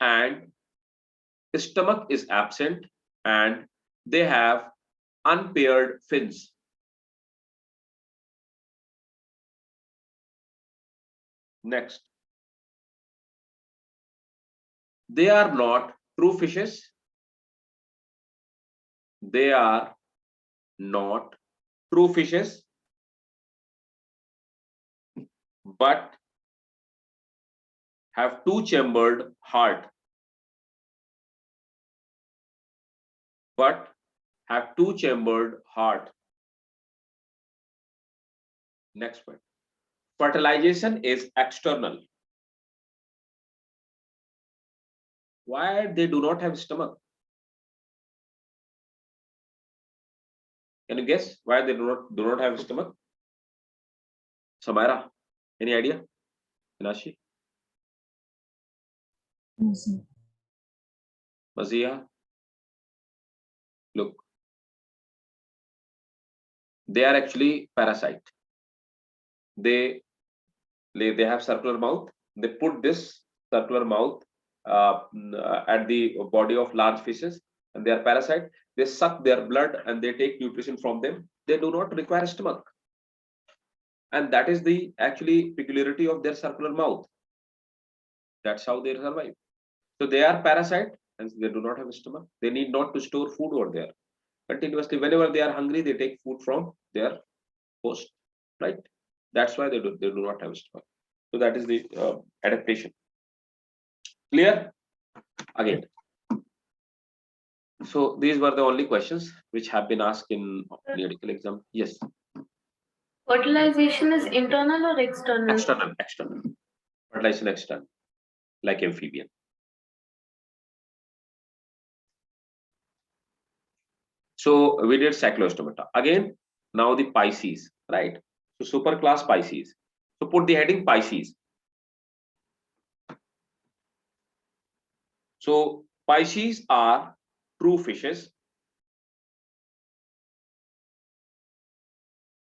and they have unpaired fins. Next. They are not true fishes. They are not true fishes, but have two-chambered heart. Next point. Fertilization is external. Why they do not have stomach? Can you guess why they do not have stomach? Samira, any idea? Minashi? No, sir. Mazia, look, they are actually parasite. They have circular mouth. They put this circular mouth at the body of large fishes, and they are parasite. They suck their blood and they take nutrition from them. They do not require stomach, and that is the actually peculiarity of their circular mouth. That's how they survive. So they are parasite and they do not have a stomach. They need not to store food over there continuously. Whenever they are hungry, they take food from their host, right? That's why they do not have a stomach. So that is the adaptation. Clear? Again. So these were the only questions which have been asked in medical exam. Yes. Fertilization is internal or external? External. Fertilization external, like amphibian. So we did cyclostomata. Again, now the Pisces, right? So superclass Pisces. So put the heading Pisces. So Pisces are true fishes.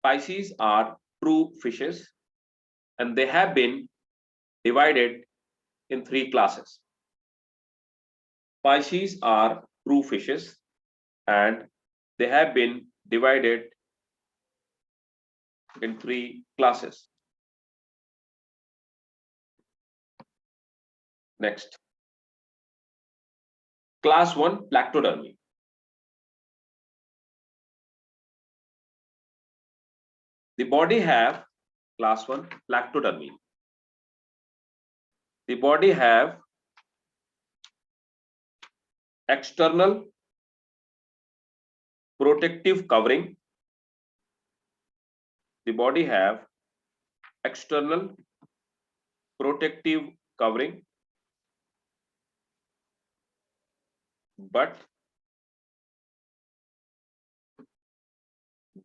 Pisces are true fishes, and they have been divided in 3 classes. Pisces are true fishes, and they have been divided in 3 classes. Next. Class 1, Plactodermi. The body have class 1, Plactodermi. The body have external protective covering. The body have external protective covering, but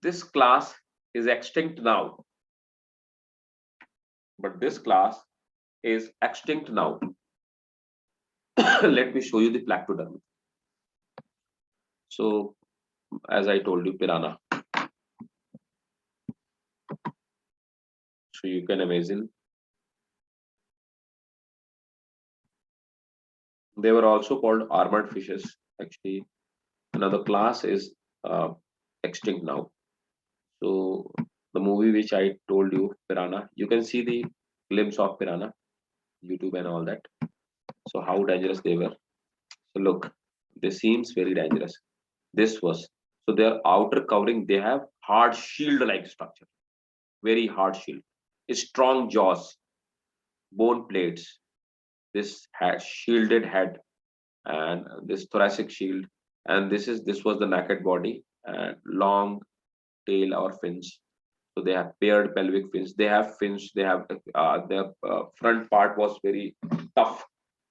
this class is extinct now. But this class is extinct now. Let me show you the Plactodermi. So, as I told you, piranha. So you can imagine. They were also called armored fishes. Actually, another class is extinct now. So the movie which I told you, Piranha, you can see the glimpse of Piranha, YouTube and all that. So how dangerous they were. So look, this seems very dangerous. This was, so their outer covering, they have hard shield-like structure, very hard shield, strong jaws, bone plates, this had shielded head, and this thoracic shield, and this was the naked body and long tail or fins. So they have paired pelvic fins. They have fins. They have their front part was very tough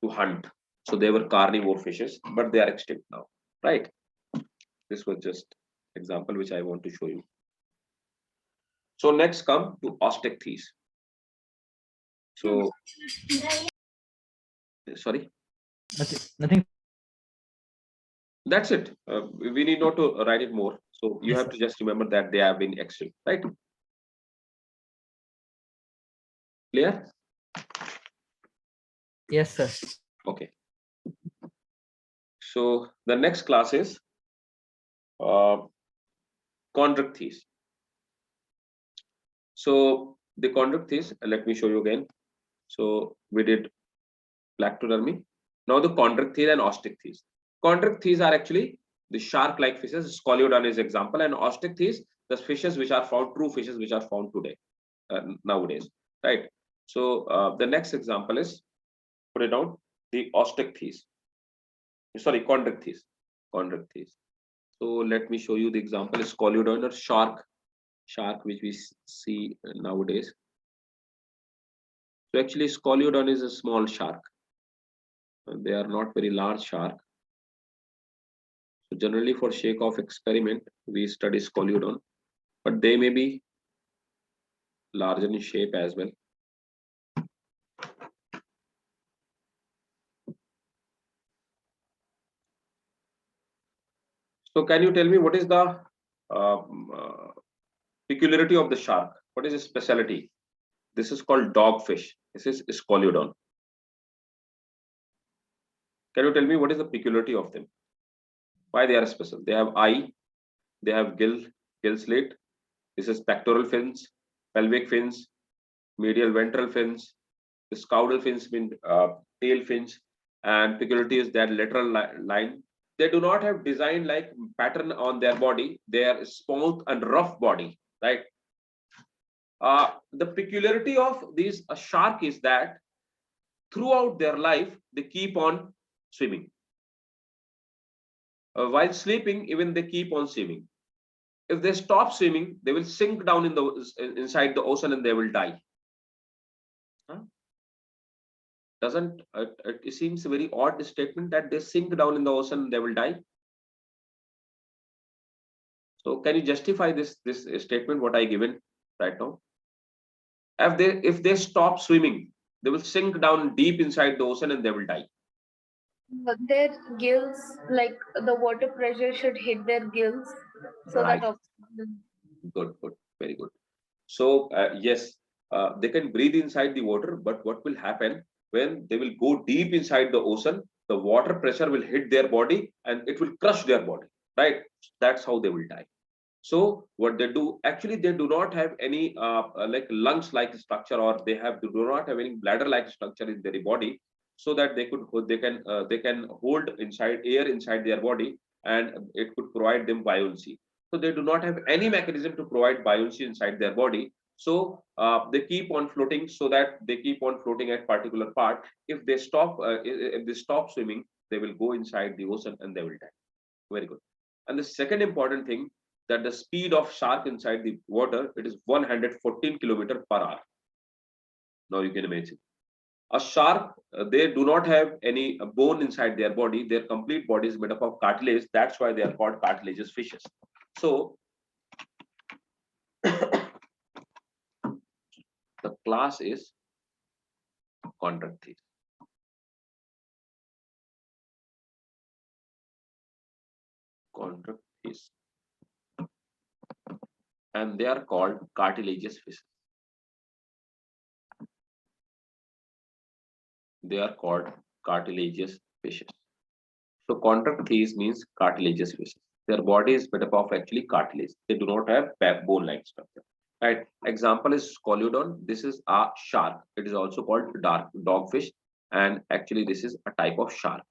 to hunt. So they were carnivore fishes, but they are extinct now, right? This was just example which I want to show you. So next come to Osteichthyes. So sorry, Nothing. that's it. We need not to write it more. So you Yes, have to just remember that they have been extinct, right? Clear? Yes, sir. Okay. So the next class is Chondrichthyes. So the Chondrichthyes, let me show you again. So we did Plactodermi. Now the Chondrichthyes and Osteichthyes. Chondrichthyes are actually the shark-like fishes. Scoliodon is example, and Osteichthyes, the fishes which are found, true fishes which are found today, nowadays, right? So the next example is, put it down, the Osteichthyes. Sorry, Chondrichthyes. Chondrichthyes. So let me show you the example. Scoliodon or shark which we see nowadays. So actually Scoliodon is a small shark. They are not very large shark. So generally for sake of experiment, we study Scoliodon, but they may be larger in shape as well. So can you tell me what is the peculiarity of the shark? What is its specialty? This is called dogfish. This is Scoliodon. Can you tell me what is the peculiarity of them? Why they are special? They have eye, they have gill slit. This is pectoral fins, pelvic fins, medial ventral fins. The caudal fins mean tail fins, and peculiarity is that lateral line. They do not have design like pattern on their body. They are smooth and rough body, right? The peculiarity of these shark is that throughout their life they keep on swimming. While sleeping, even they keep on swimming. If they stop swimming, they will sink down in the inside the ocean and they will die. Huh? Doesn't it seems a very odd statement that they sink down in the ocean and they will die? So can you justify this statement what I given right now? If they stop swimming, they will sink down deep inside the ocean and they will die. But their gills, like the water pressure should hit their gills, so Right. that oxygen. Good, very good. So yes, they can breathe inside the water, but what will happen when they will go deep inside the ocean? The water pressure will hit their body and it will crush their body. Right? That's how they will die. So what they do, actually, they do not have any like lungs-like structure, or they do not have any bladder-like structure in their body, so that they can hold inside air inside their body, and it could provide them buoyancy. So they do not have any mechanism to provide buoyancy inside their body. So they keep on floating, so that they keep on floating at particular part. If they stop swimming, they will go inside the ocean and they will die. Very good. And the second important thing, that the speed of shark inside the water, it is 114 kilometers per hour. Now you can imagine. A shark, they do not have any bone inside their body. Their complete body is made up of cartilage. That's why they are called cartilaginous fishes. So the class is Chondrichthyes. Chondrichthyes. And they are called cartilaginous fishes. They are called cartilaginous fishes. So chondrichthyes means cartilaginous fishes. Their body is made up of actually cartilage. They do not have bone-like structure. Right. Example is Scoliodon. This is a shark. It is also called dogfish, and actually this is a type of shark.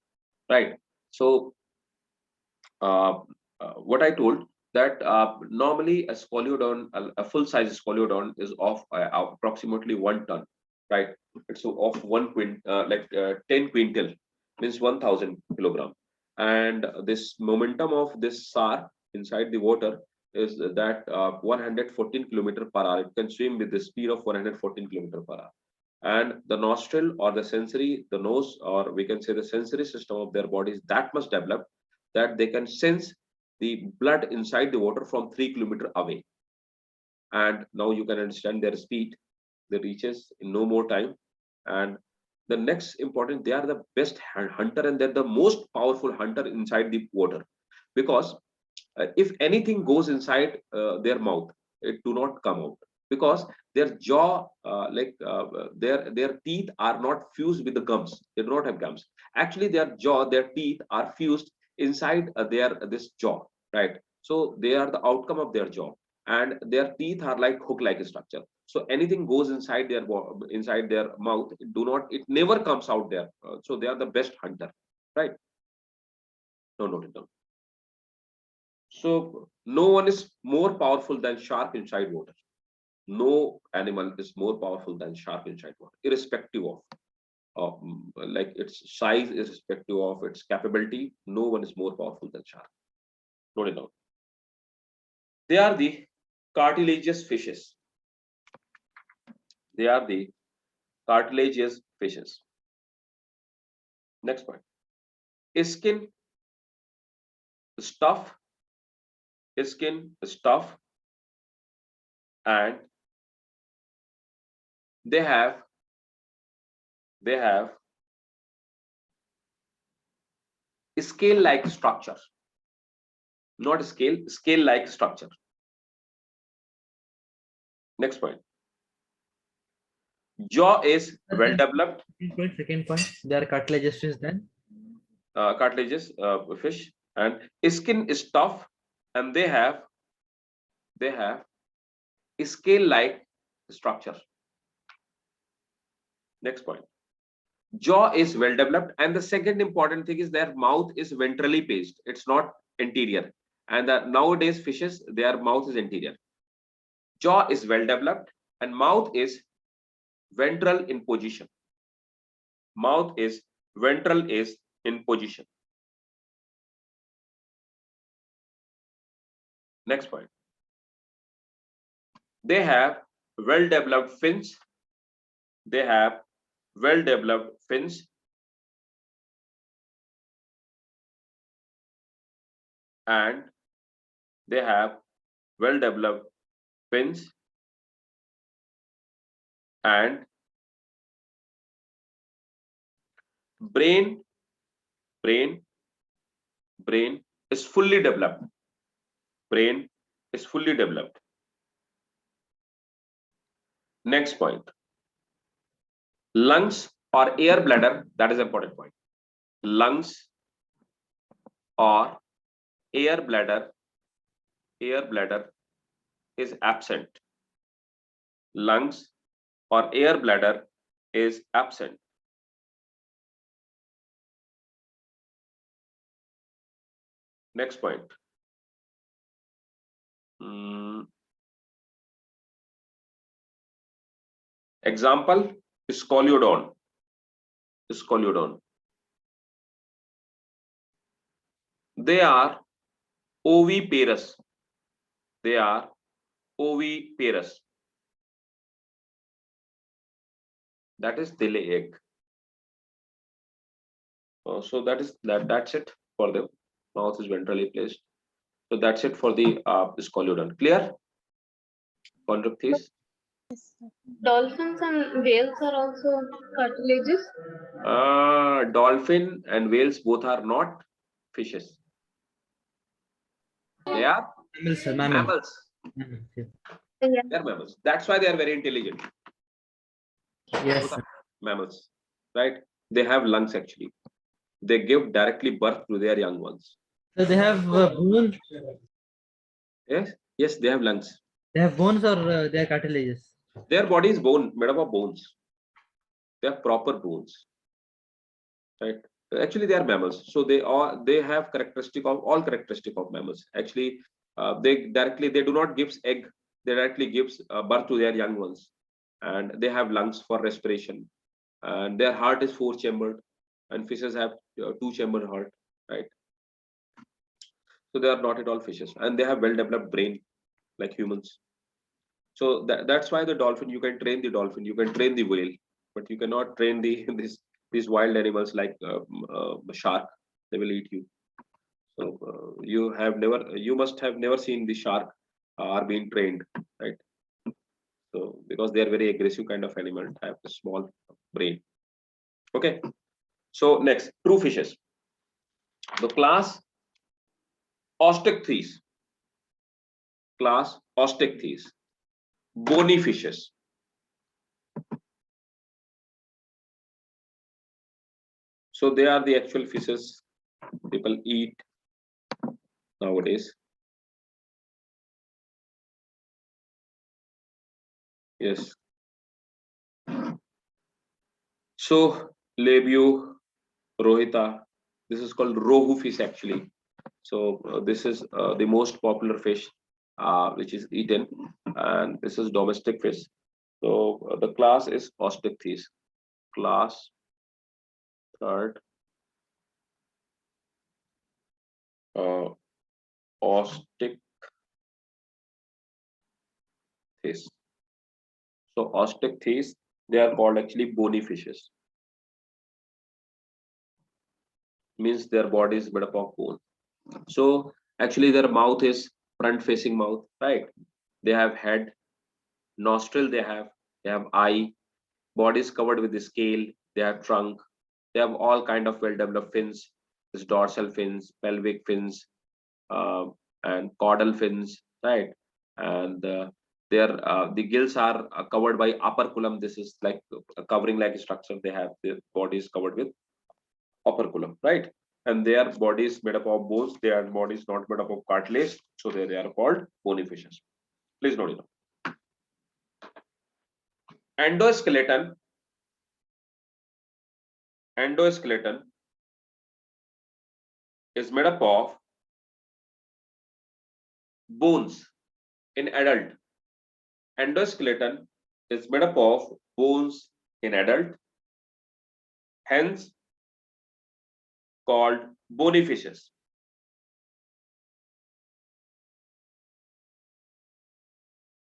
Right. So what I told, that normally a Scoliodon, a full-size Scoliodon, is of approximately 1 ton. Right. It's of 10 quintal, means 1,000 kilogram. And this momentum of this shark inside the water is that 114 kilometer per hour. It can swim with the speed of 114 kilometer per hour. And the nostril, or the nose, or we can say the sensory system of their body is that much developed that they can sense the blood inside the water from 3 kilometers away. And now you can understand their speed. They reaches in no more time. And the next important, they are the best hunter, and they're the most powerful hunter inside the water, because if anything goes inside their mouth, it do not come out, because their jaw, their teeth are not fused with the gums. They do not have gums. Actually, their teeth are fused inside this jaw, right? So they are the outcome of their jaw, and their teeth are like hook-like structure. So anything goes inside their mouth, it never comes out there. So they are the best hunter, right? No, note it down. So no one is more powerful than shark inside water. No animal is more powerful than shark inside water, irrespective of like its size, irrespective of its capability. No one is more powerful than shark. Note it down. They are the cartilaginous fishes. They are the cartilaginous fishes. Next point. Skin, stuff, and they have scale-like structure. not scale, scale-like structure. Next point. Jaw is well developed, Second point, they are cartilaginous fish then. cartilaginous fish, and skin is tough, and they have scale-like structure. Next point. Jaw is well developed, and the second important thing is their mouth is ventrally paced. It's not anterior. And nowadays fishes, their mouth is anterior. Jaw is well developed, and mouth is ventral in position. Mouth is ventral is in position. Next point. They have well developed fins. They have well developed fins, and they have well developed fins, and brain is fully developed. Brain is fully developed. Next point. Lungs or air bladder, that is an important point. Lungs or air bladder is absent. Lungs or air bladder is absent. Next point. Example, Scoliodon. Scoliodon. They are oviparous. They are oviparous. That is, they lay egg. So that's it for the mouth is ventrally placed. So that's it for the Scoliodon. Clear? Chondrocthes. Dolphins and whales are also cartilaginous. Dolphin and whales both are not fishes. They are Mammals, sir, mammals. Mammals, yeah. Yeah. They are mammals. That's why they are very intelligent. Yes, Both sir. are mammals, right? They have lungs actually. They give directly birth to their young ones. So they have bones. Yes, they have lungs. They have bones or they are cartilaginous. Their body is made up of bones. They have proper bones, right? Actually, they are mammals, so they have all characteristic of mammals. Actually, they do not give egg. They directly gives birth to their young ones, and they have lungs for respiration, and their heart is 4-chambered, and fishes have 2-chambered heart, right? So they are not at all fishes, and they have well-developed brain like humans. So that's why the dolphin, you can train the dolphin, you can train the whale, but you cannot train these wild animals like shark. They will eat you. So you must have never seen the shark are being trained, right? So because they are very aggressive kind of animal, have a small brain. Okay. So next, true fishes. The class Osteichthyes. Class Osteichthyes. Bony fishes. So they are the actual fishes people eat nowadays. Yes. So Labio, Rohita, this is called Rohu fish actually. So this is the most popular fish which is eaten, and this is domestic fish. So the class is Osteichthyes. Class third, Osteichthyes. So Osteichthyes, they are called actually bony fishes. Means their body is made up of bone. So actually their mouth is front facing mouth, right? They have head, nostril, they have eye, body is covered with the scale, they have trunk, they have all kind of well developed fins, this dorsal fins, pelvic fins, and caudal fins, right? And the gills are covered by operculum. This is like a covering like structure. They have their bodies covered with operculum, right? And their body is made up of bones. Their body is not made up of cartilage, so they are called bony fishes. Please note it down. Endoskeleton is made up of bones in adult. Endoskeleton is made up of bones in adult, hence called bony fishes.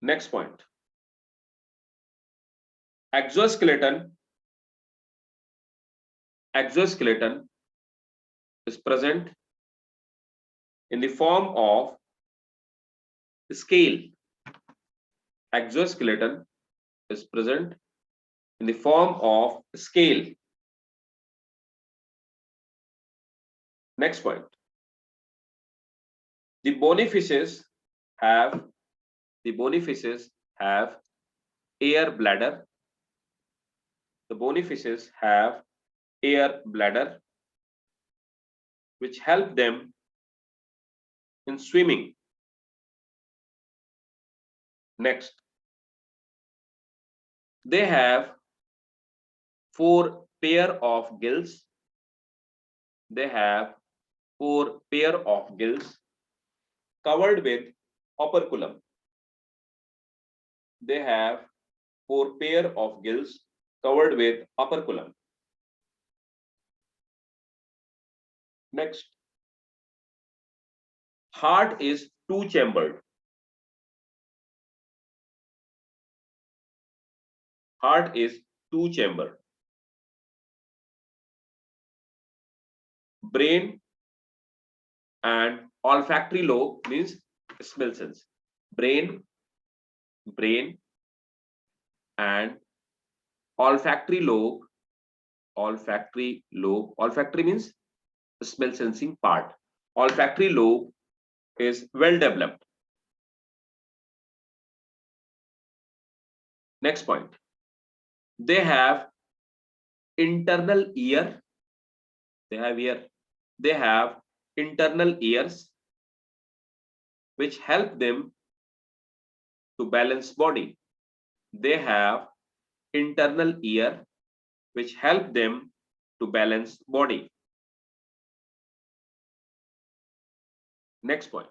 Next point. Exoskeleton is present in the form of scale. Exoskeleton is present in the form of scale. Next point. The bony fishes have air bladder. The bony fishes have air bladder, which help them in swimming. Next, they have 4 pair of gills. They have 4 pair of gills covered with operculum. They have 4 pair of gills covered with operculum. Next, heart is 2-chambered. Heart is 2-chambered. Brain and olfactory lobe means smell sense. Brain and olfactory lobe. Olfactory means the smell sensing part. Olfactory lobe is well developed. Next point. They have internal ear. They have internal ears which help them to balance body. They have internal ear which help them to balance body. Next point.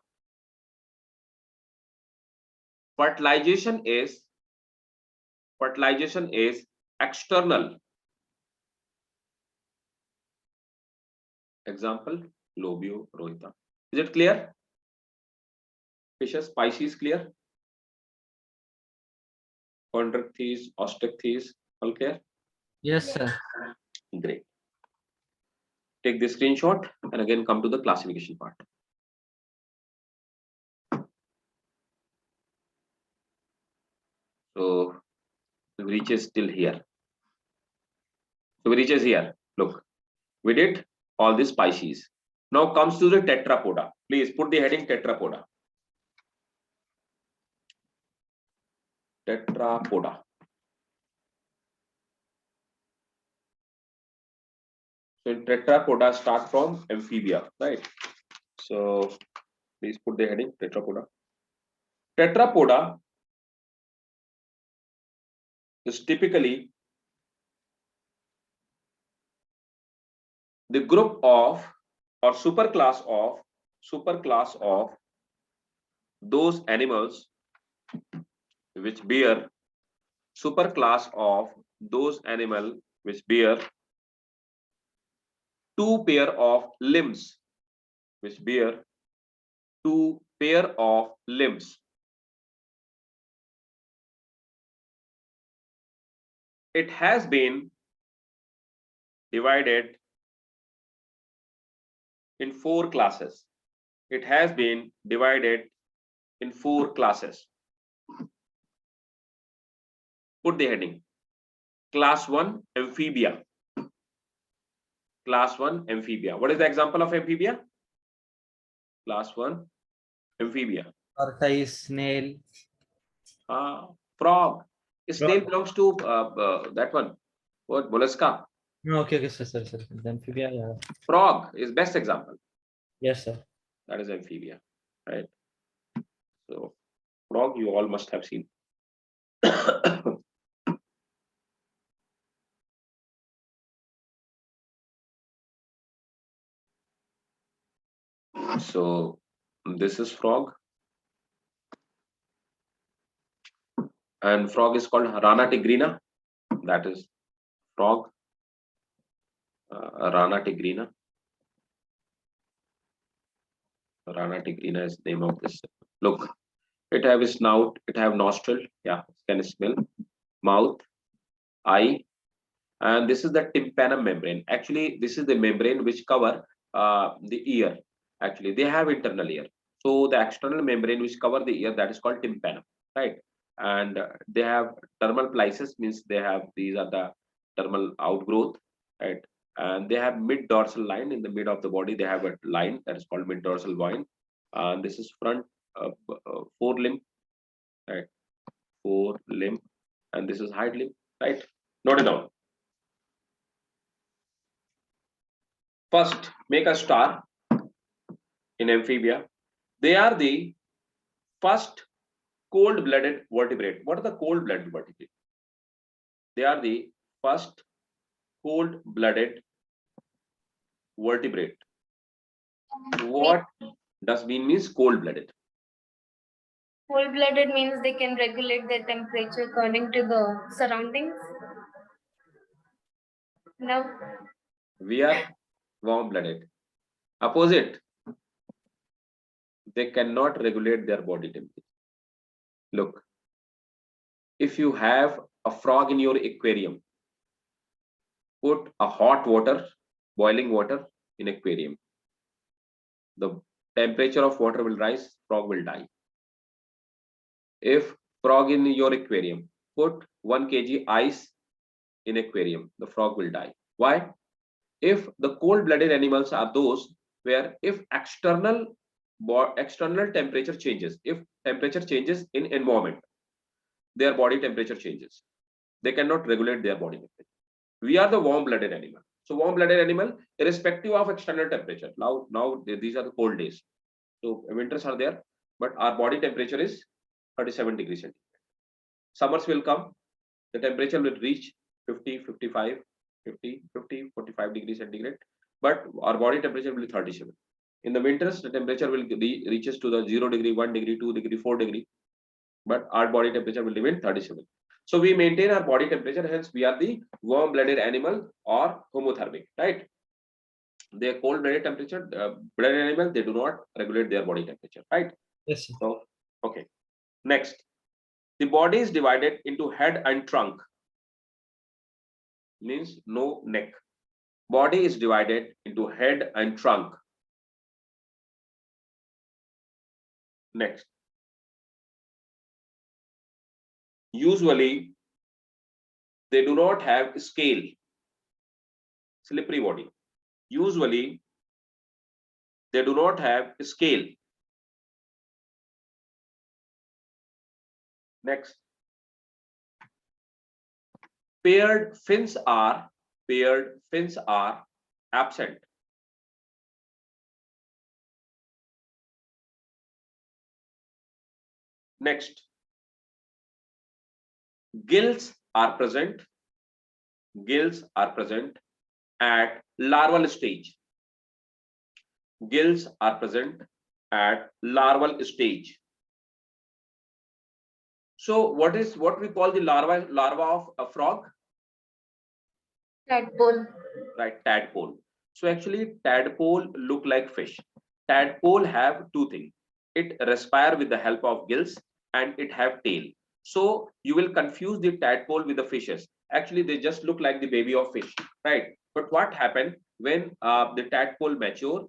Fertilization is external. Example, Lobio rohita. Is it clear? Fishes, Pisces clear? Chondrichthyes, Osteichthyes, all clear? Yes, sir. Great. Take the screenshot and again come to the classification part. So we reaches till here. So we reaches here. Look, we did all these species. Now comes to the tetrapoda. Please put the heading tetrapoda. Tetrapoda. So tetrapoda start from amphibia, right? So please put the heading tetrapoda. Tetrapoda is typically the group of or superclass of those animals which bear two pair of limbs, It has been divided in 4 classes. Put the heading. Class 1 amphibia. What is the example of amphibia? Class 1 Amphibia. Tortoise, snail. Frog. Snail Frog. belongs to that one. What? Mollusca. No, okay, okay, sir. The amphibia, yeah. Frog is best example. Yes, sir. That is amphibia, right? So frog you all must have seen. So this is frog, and frog is called Rana tigrina. That is frog, Rana tigrina. Rana tigrina is the name of this. Look, it have a snout, it have nostril, yeah, can smell, mouth, eye, and this is the tympanum membrane. Actually, this is the membrane which cover the ear. Actually, they have internal ear. So the external membrane which cover the ear, that is called tympanum, right? And they have dermal plices, means they have, these are the dermal outgrowth, right? And they have mid dorsal line in the mid of the body. They have a line that is called mid dorsal line. And this is front forelimb, right? Forelimb, and this is hind limb, right? Note it down. First, make a star in amphibia. They are the first cold-blooded vertebrate. What are the cold-blooded vertebrate? They are the first cold-blooded vertebrate. What does means cold-blooded? Cold-blooded means they can regulate their temperature according to the surroundings. No. We are warm-blooded. Opposite, they cannot regulate their body temperature. Look, if you have a frog in your aquarium, put a hot water, boiling water in aquarium. The temperature of water will rise, frog will die. If frog in your aquarium, put 1 kg ice in aquarium, the frog will die. Why? If the cold-blooded animals are those where if external temperature changes, if temperature changes in environment, their body temperature changes. They cannot regulate their body temperature. We are the warm-blooded animal. So warm-blooded animal, irrespective of external temperature. Now these are the cold days. So winters are there, but our body temperature is 37 degrees centigrade. Summers will come, the temperature will reach 50, 55, 50, 50, 45 degrees centigrade, but our body temperature will be 37. In the winters, the temperature will reaches to the 0 degree, 1 degree, 2 degree, 4 degree, but our body temperature will remain 37. So we maintain our body temperature, hence we are the warm-blooded animal or homothermic, right? They are cold-blooded temperature, blooded animal, they do not regulate their body temperature, right? Yes, sir. So, okay. Next, the body is divided into head and trunk, means no neck. Body is divided into head and trunk. Next, usually they do not have scale, slippery body. Usually they do not have scale. Next, paired fins are absent. Next, gills are present. Gills are present at larval stage. Gills are present at larval stage. So what we call the larva of a frog? Tadpole. Right, tadpole. So actually tadpole look like fish. Tadpole have two things. It respire with the help of gills and it have tail. So you will confuse the tadpole with the fishes. Actually, they just look like the baby of fish, right? But what happened when the tadpole mature?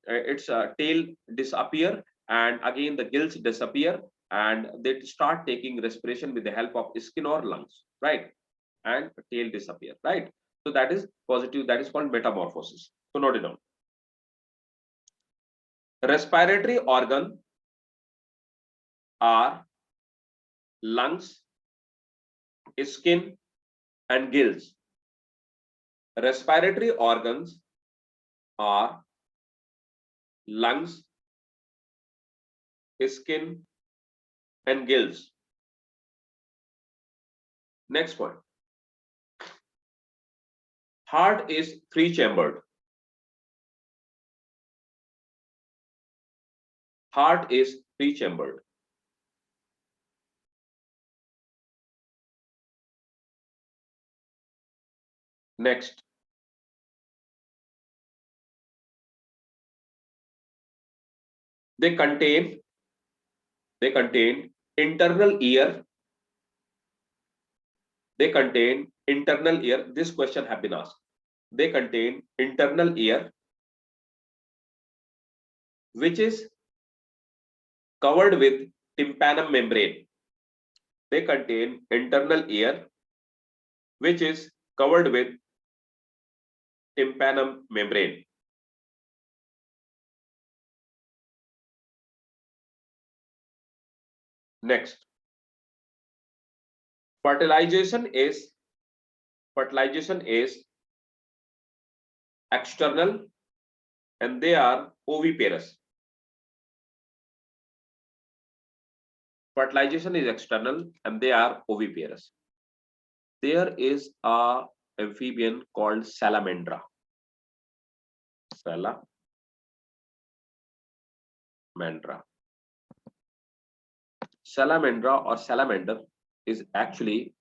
Its tail disappear and again the gills disappear and they start taking respiration with the help of skin or lungs, right? And tail disappear, right? So that is positive, that is called metamorphosis. So note it down. Respiratory organ are lungs, skin, and gills. Respiratory organs are lungs, skin, and gills. Next point. Heart is three-chambered. Heart is three-chambered. Next. They contain internal ear. They contain internal ear. This question have been asked. They contain internal ear, which is covered with tympanum membrane. They contain internal ear, which is covered with tympanum membrane. Next. Fertilization is external, and they are oviparous. Fertilization is external and they are oviparous. There is a amphibian called salamandra. Salamandra. Salamandra or salamander is actually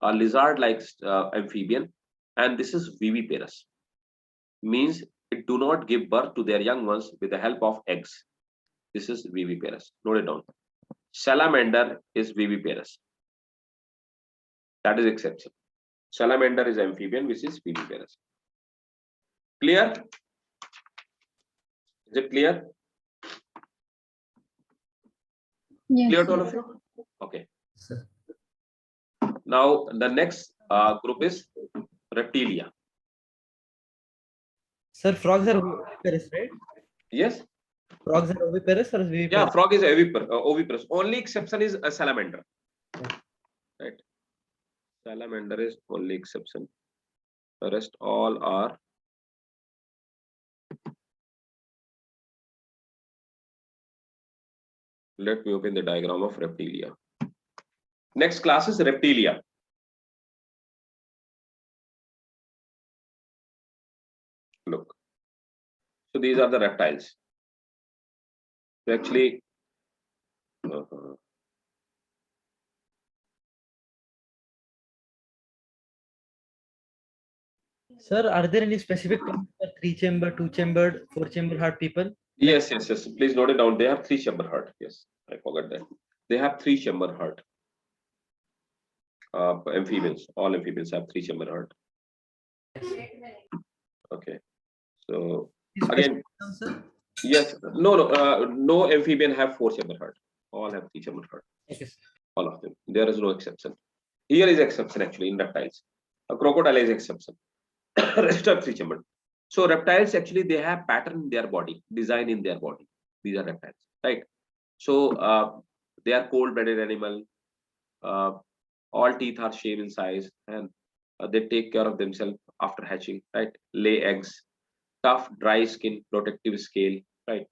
a lizard-like amphibian, and this is viviparous. Means it do not give birth to their young ones with the help of eggs. This is viviparous. Note it down. Salamander is viviparous. That is exception. Salamander is amphibian, which is viviparous. Clear? Is it clear? Yes. Clear to all of you? Okay. Now the next group is reptilia. Sir, frogs are oviparous, right? Yes. Frogs are oviparous or viviparous? Yeah, frog is oviparous. Only exception is a salamander. Right. Salamander is only exception. The rest all are. Let me open the diagram of reptilia. Next class is reptilia. Look. So these are the reptiles. Actually, Sir, are there any specific terms for three-chamber, two-chambered, four-chamber heart people? yes. Please note it down. They have three-chamber heart. Yes, I forgot that. They have three-chamber heart. Amphibians. All amphibians have three-chamber heart. Okay. So again, Sir? yes. No amphibian have four-chamber heart. All have three-chamber heart. Okay. All of them. There is no exception. Here is exception actually in reptiles. A crocodile is exception. Rest are three-chambered. So reptiles actually they have pattern in their body, design in their body. These are reptiles, right? So they are cold-blooded animal. All teeth are same in size, and they take care of themselves after hatching, right? Lay eggs, tough, dry skin, protective scale, right?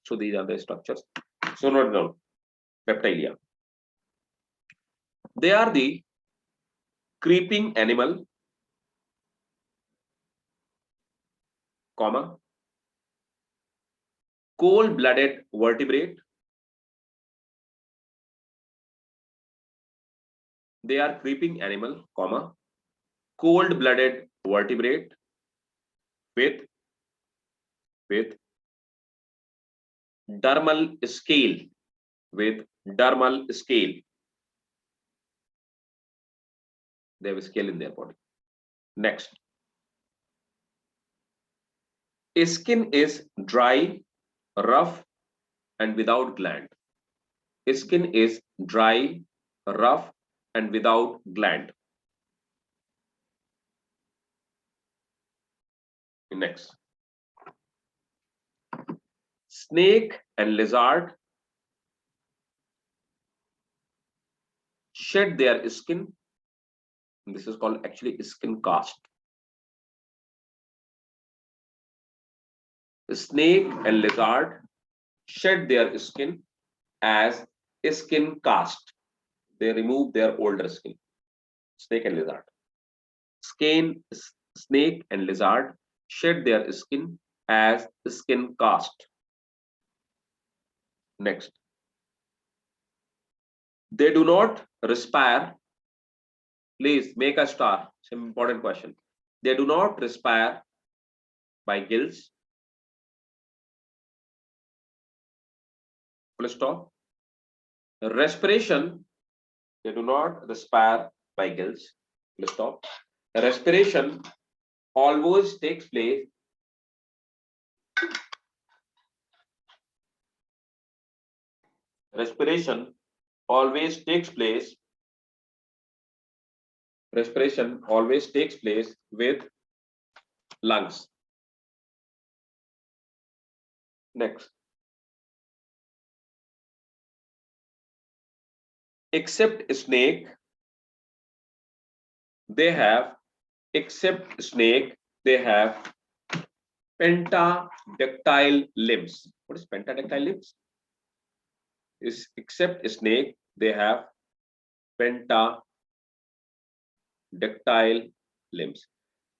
So these are the structures. So note down, reptilia. They are the creeping animal, comma, cold-blooded vertebrate. They are creeping animal, comma, cold-blooded vertebrate with dermal scale, with dermal scale. They have a scale in their body. Next. Skin is dry, rough, and without gland. Skin is dry, rough, and without gland. Next. Snake and lizard shed their skin. This is called actually skin cast. Snake and lizard shed their skin as skin cast. They remove their older skin. Snake and lizard. Snake and lizard shed their skin as skin cast. Next. They do not respire. Please make a star. It's an important question. They do not respire by gills. Full stop. Respiration. They do not respire by gills. Full stop. Respiration always takes place. Respiration always takes place. Respiration always takes place with lungs. Next. Except snake, they have pentadactyl limbs. What is pentadactyl limbs? Except snake, they have pentadactyl limbs.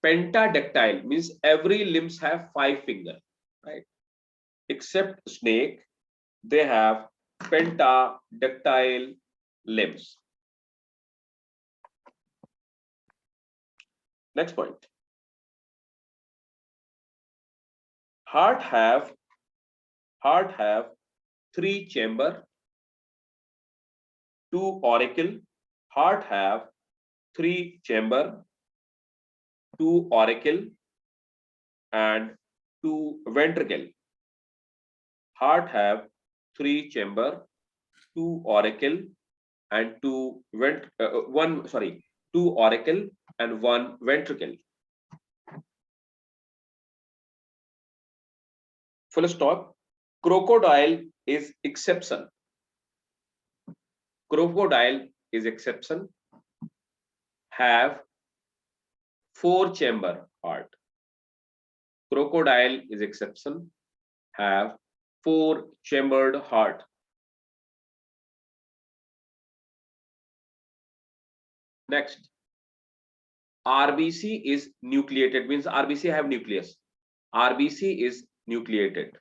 Pentadactyl means every limbs have 5 fingers, right? Except snake, they have pentadactyl limbs. Next point. Heart have 3 chamber, 2 auricle. Heart have 3 chamber, 2 auricle and 2 ventricle. Heart have 3 chamber, 2 auricle and 2 auricle and 1 ventricle. Full stop. Crocodile is exception. Crocodile is exception. Have 4 chamber heart. Crocodile is exception. Have 4 chambered heart. Next. RBC is nucleated, means RBC have nucleus. RBC is nucleated.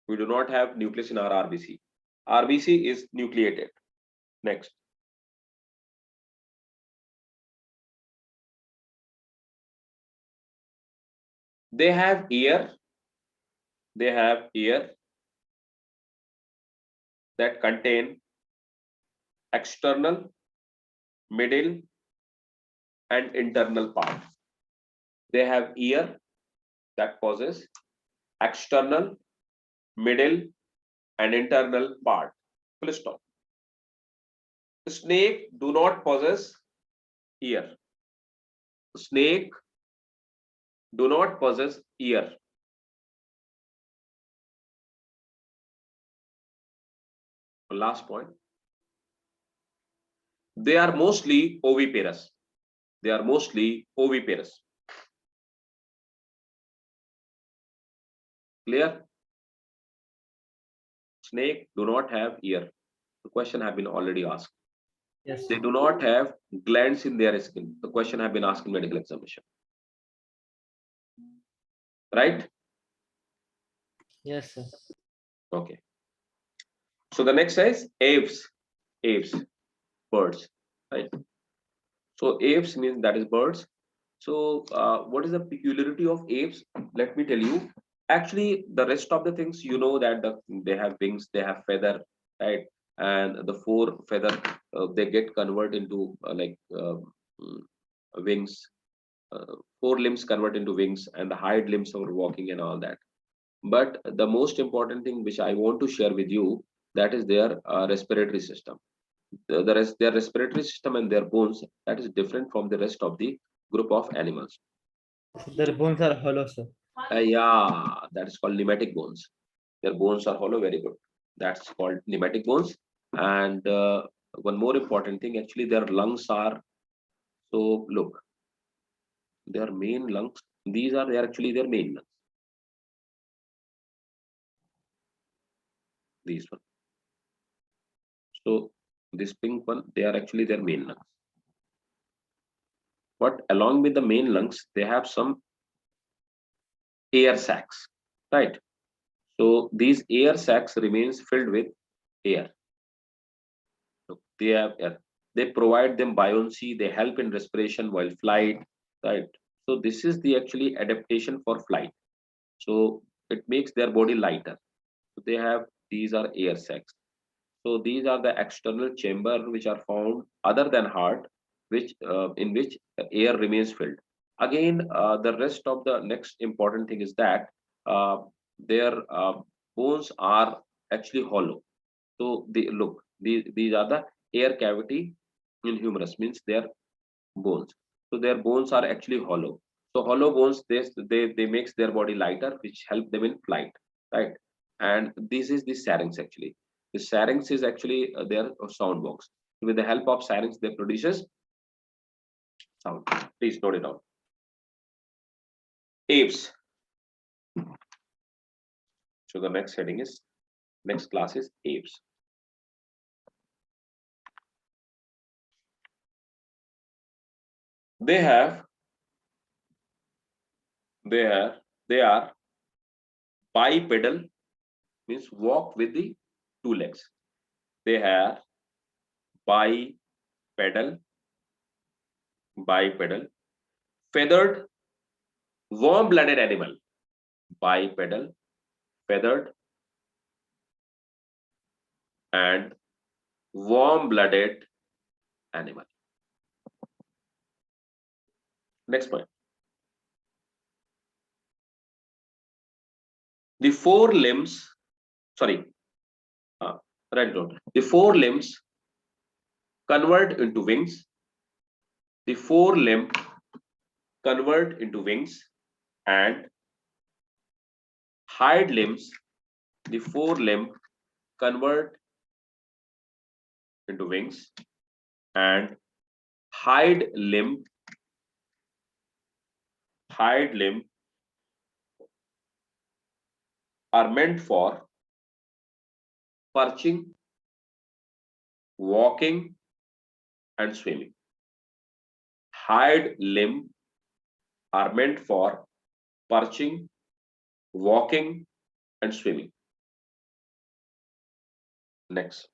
We do not have nucleus in our RBC. RBC is nucleated. Next. They have ear. They have ear that contain external, middle and internal part. They have ear that possess external, middle and internal part. Full stop. Snake do not possess ear. Snake do not possess ear. Last point. They are mostly oviparous. They are mostly oviparous. Clear? Snake do not have ear. The question have been already asked. Yes. They do not have glands in their skin. The question have been asked in medical examination. Right? Yes, sir. Okay. So the next is aves. Aves, birds, right? So aves means that is birds. So what is the peculiarity of aves? Let me tell you. Actually, the rest of the things, you know that they have wings, they have feather, right? And the 4 feather, they get converted into wings. 4 limbs convert into wings, and the hind limbs are walking and all that. But the most important thing which I want to share with you, that is their respiratory system. Their respiratory system and their bones, that is different from the rest of the group of animals. Their bones are hollow, sir. Yeah, that is called pneumatic bones. Their bones are hollow. Very good. That's called pneumatic bones. And one more important thing, actually their lungs are, so look, their main lungs, these are actually their main lungs. These one. So this pink one, they are actually their main lungs. But along with the main lungs, they have some air sacs, right? So these air sacs remains filled with air. So they have air. They provide them buoyancy. They help in respiration while flight, right? So this is the actually adaptation for flight. So it makes their body lighter. So they have, these are air sacs. So these are the external chamber which are found other than heart, which in which air remains filled. Again, the rest of the next important thing is that uh, their bones are actually hollow. So they look, these are the air cavity in humerus, means their bones. So their bones are actually hollow. So hollow bones, they makes their body lighter, which help them in flight, right? And this is the pharynx actually. The pharynx is actually their sound box. With the help of pharynx, they produces sound. Please note it down. Apes. So the next heading is, next class is apes. They have, they are bipedal, means walk with the two legs. They have bipedal, feathered, warm-blooded animal. Bipedal, feathered, and warm-blooded animal. Next point. The four limbs, sorry, right down. The four limbs convert into wings. The four limb convert into wings, and hind limbs, the four limb convert into wings, and hind limb are meant for perching, walking, and swimming. Hind limb are meant for perching, walking, and swimming. Next.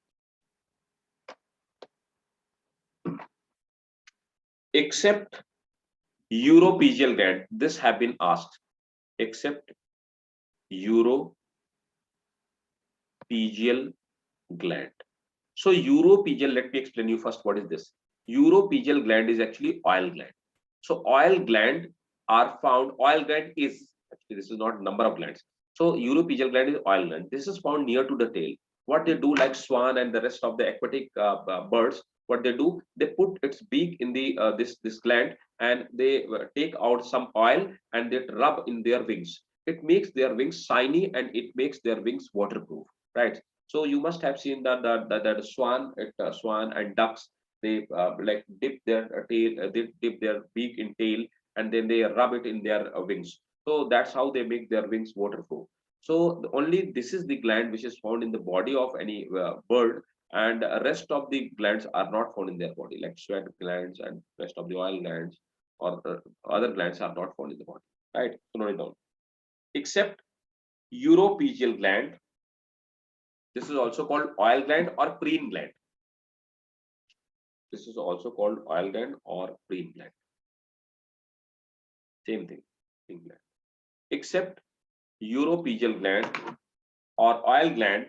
Except uropygial gland, this have been asked. Except uropygial gland. So uropygial, let me explain you first what is this. Uropygial gland is actually oil gland. So oil gland are found, oil gland is, actually this is not number of glands. So uropygial gland is oil gland. This is found near to the tail. What they do, like swan and the rest of the aquatic birds, what they do, they put its beak in the this gland, and they take out some oil and they rub in their wings. It makes their wings shiny and it makes their wings waterproof, right? So you must have seen that the swan, swan and ducks, they like dip their tail, they dip their beak in tail, and then they rub it in their wings. So that's how they make their wings waterproof. So only this is the gland which is found in the body of any bird, and rest of the glands are not found in their body, like sweat glands and rest of the oil glands or other glands are not found in the body, right? So note it down. Except uropygial gland, this is also called oil gland or preen gland. This is also called oil gland or preen gland. Same thing, preen gland. Except uropygial gland or oil gland,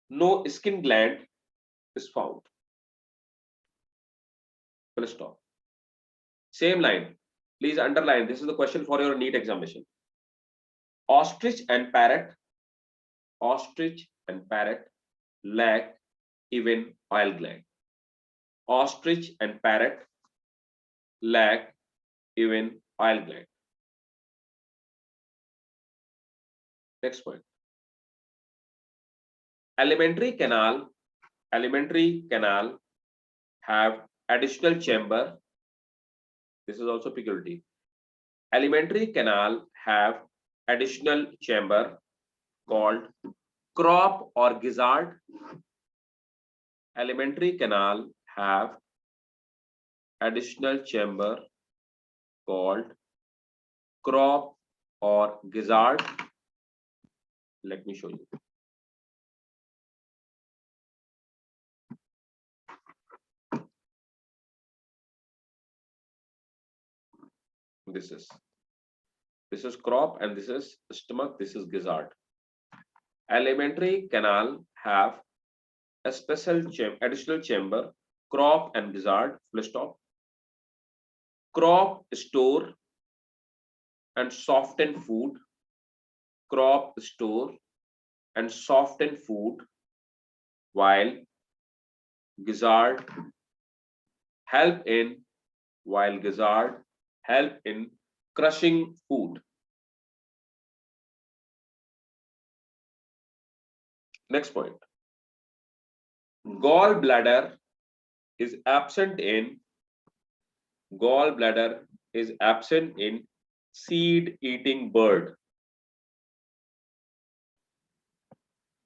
no skin gland is found. Full stop. Same line. Please underline. This is the question for your NEET examination. Ostrich and parrot lack even oil gland. Ostrich and parrot lack even oil gland. Next point. Alimentary canal have additional chamber. This is also peculiarity. Alimentary canal have additional chamber called crop or gizzard. Alimentary canal have additional chamber called crop or gizzard. Let me show you. This is crop and this is stomach, this is gizzard. Alimentary canal have a special additional chamber, crop and gizzard, full stop. Crop store and soften food. Crop store and soften food, while gizzard help in crushing food. Next point. Gallbladder is absent in seed-eating bird.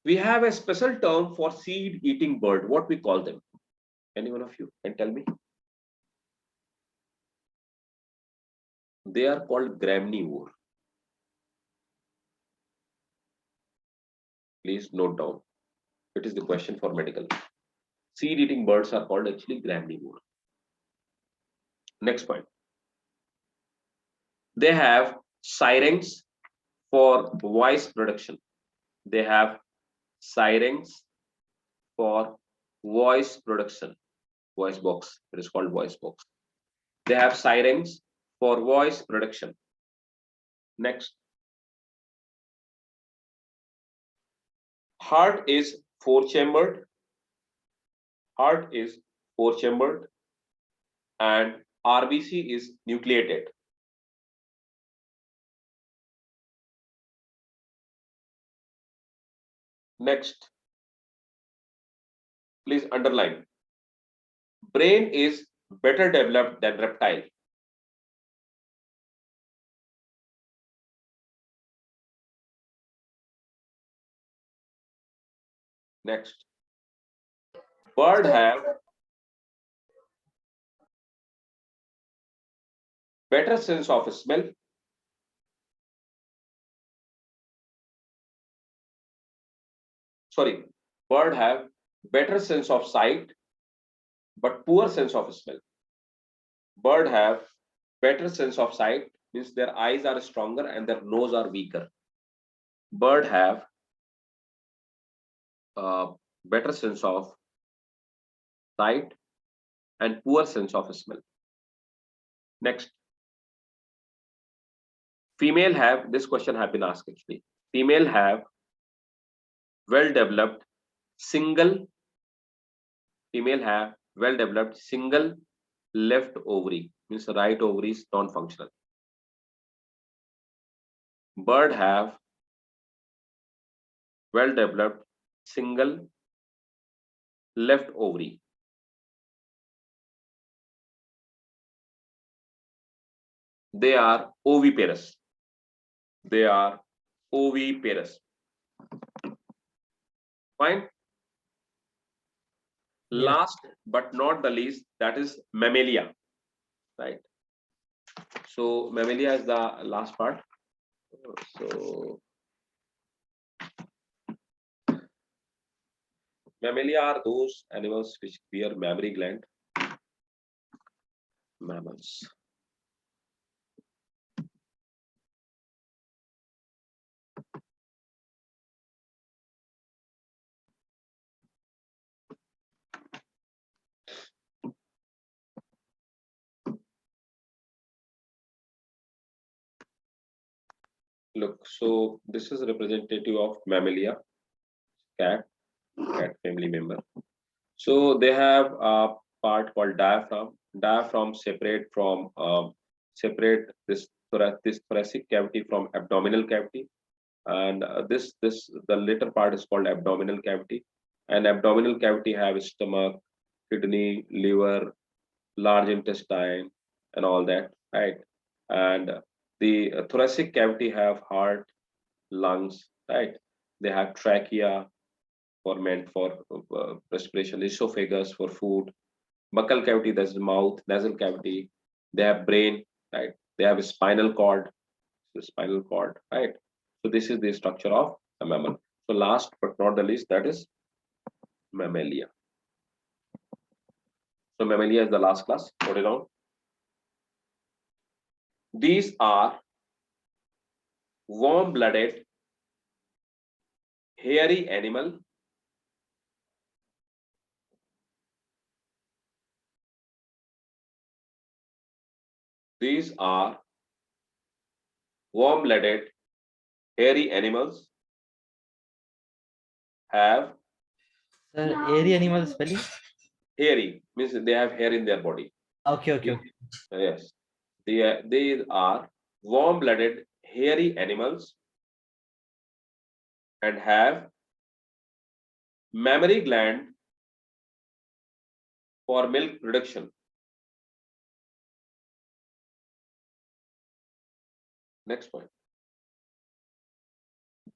We have a special term for seed-eating bird. What we call them? Any one of you can tell me? They are called gramnivore. Please note down. It is the question for medical. Seed-eating birds are called actually gramnivore. Next point. They have syrinx for voice production. They have syrinx for voice production. Voice box. It is called voice box. They have syrinx for voice production. Next. Heart is four-chambered. Heart is four-chambered and RBC is nucleated. Next, please underline. Brain is better developed than reptile. Next, bird have better sense of smell. Sorry, bird have better sense of sight, but poor sense of smell. Bird have better sense of sight, means their eyes are stronger and their nose are weaker. Bird have better sense of sight and poor sense of smell. Next, female have, this question have been asked actually. Female have well developed single left ovary, means the right ovary is non-functional. Bird have well developed single left ovary. They are oviparous. Fine. Yes. Last but not the least, that is mammalia, right? So mammalia is the last part. So mammalia are those animals which bear mammary gland. Mammals. Look, so this is representative of mammalia, cat family member. So they have a part called diaphragm. Diaphragm separate this thoracic cavity from abdominal cavity. and the later part is called abdominal cavity. And abdominal cavity have stomach, kidney, liver, large intestine, and all that, right? And the thoracic cavity have heart, lungs, right? They have trachea for meant for respiration, esophagus for food, buccal cavity, that's the mouth, nasal cavity. They have brain, right? They have a spinal cord, right? So this is the structure of a mammal. So last but not the least, that is mammalia. So mammalia is the last class. Note it down. These are warm-blooded, hairy animal. These are warm-blooded, hairy animals have Sir, airy animal spelling? hairy means they have hair in their body. Okay, okay, okay. Yes, they are warm-blooded, hairy animals and have mammary gland for milk production. Next point.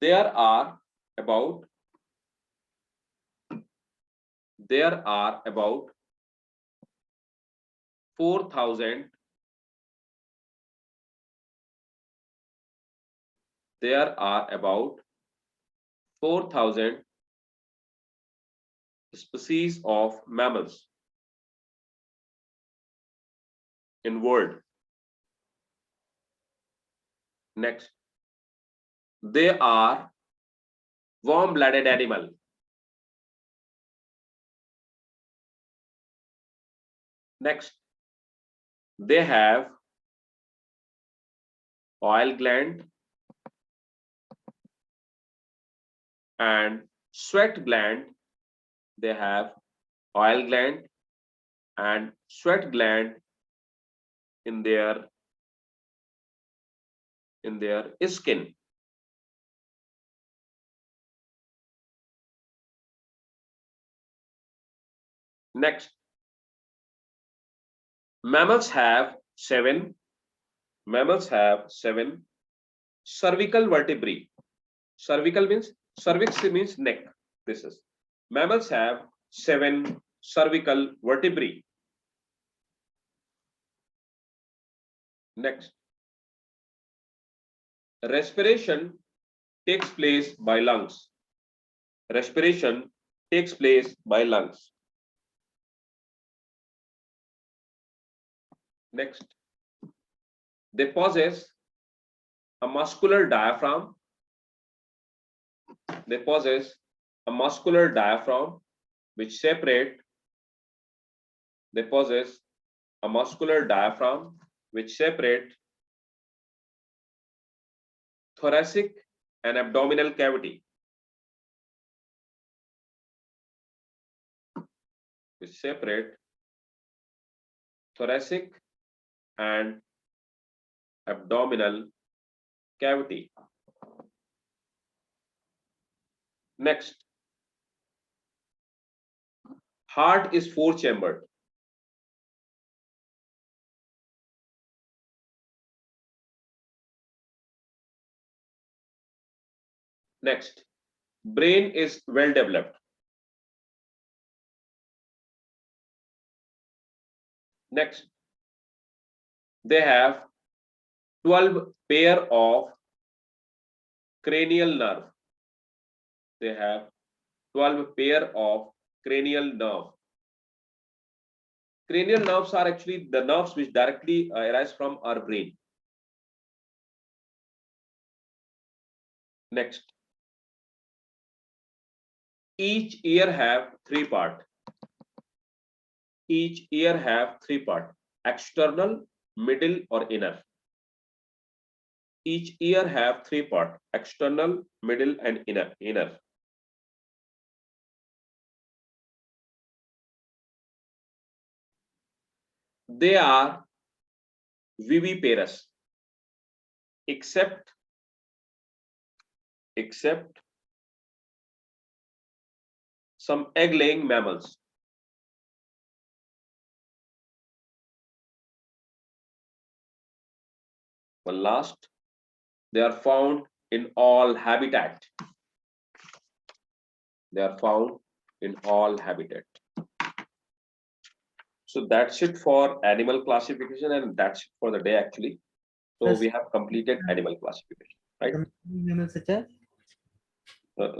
There are about 4,000 there are about 4,000 species of mammals in world. Next, they are warm-blooded animal. Next, they have oil gland and sweat gland. They have oil gland and sweat gland in their skin. Next, mammals have seven cervical vertebrae. Cervical means cervix means neck. This is mammals have 7 cervical vertebrae. Next, respiration takes place by lungs. Respiration takes place by lungs. Next, they possess a muscular diaphragm. They possess a muscular diaphragm which separate. They possess a muscular diaphragm which separate thoracic and abdominal cavity. Which separate thoracic and abdominal cavity. Next, heart is 4-chambered. Next, brain is well developed. Next, they have 12 pair of cranial nerve. They have 12 pair of cranial nerve. Cranial nerves are actually the nerves which directly arise from our brain. Next, each ear have 3 part. Each ear have 3 part: external, middle, or inner. Each ear have 3 part: external, middle, and inner. They are viviparous, except except some egg-laying mammals. One last, they are found in all habitat. They are found in all habitat. So that's it for animal classification, and that's it for the day actually. So Yes. we have completed animal classification, right? Some mammals such as,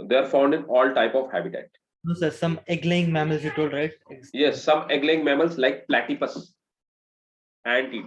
They are found in all type of habitat. no sir, some egg-laying mammals you told, right? Yes, some egg-laying mammals like platypus, anteater.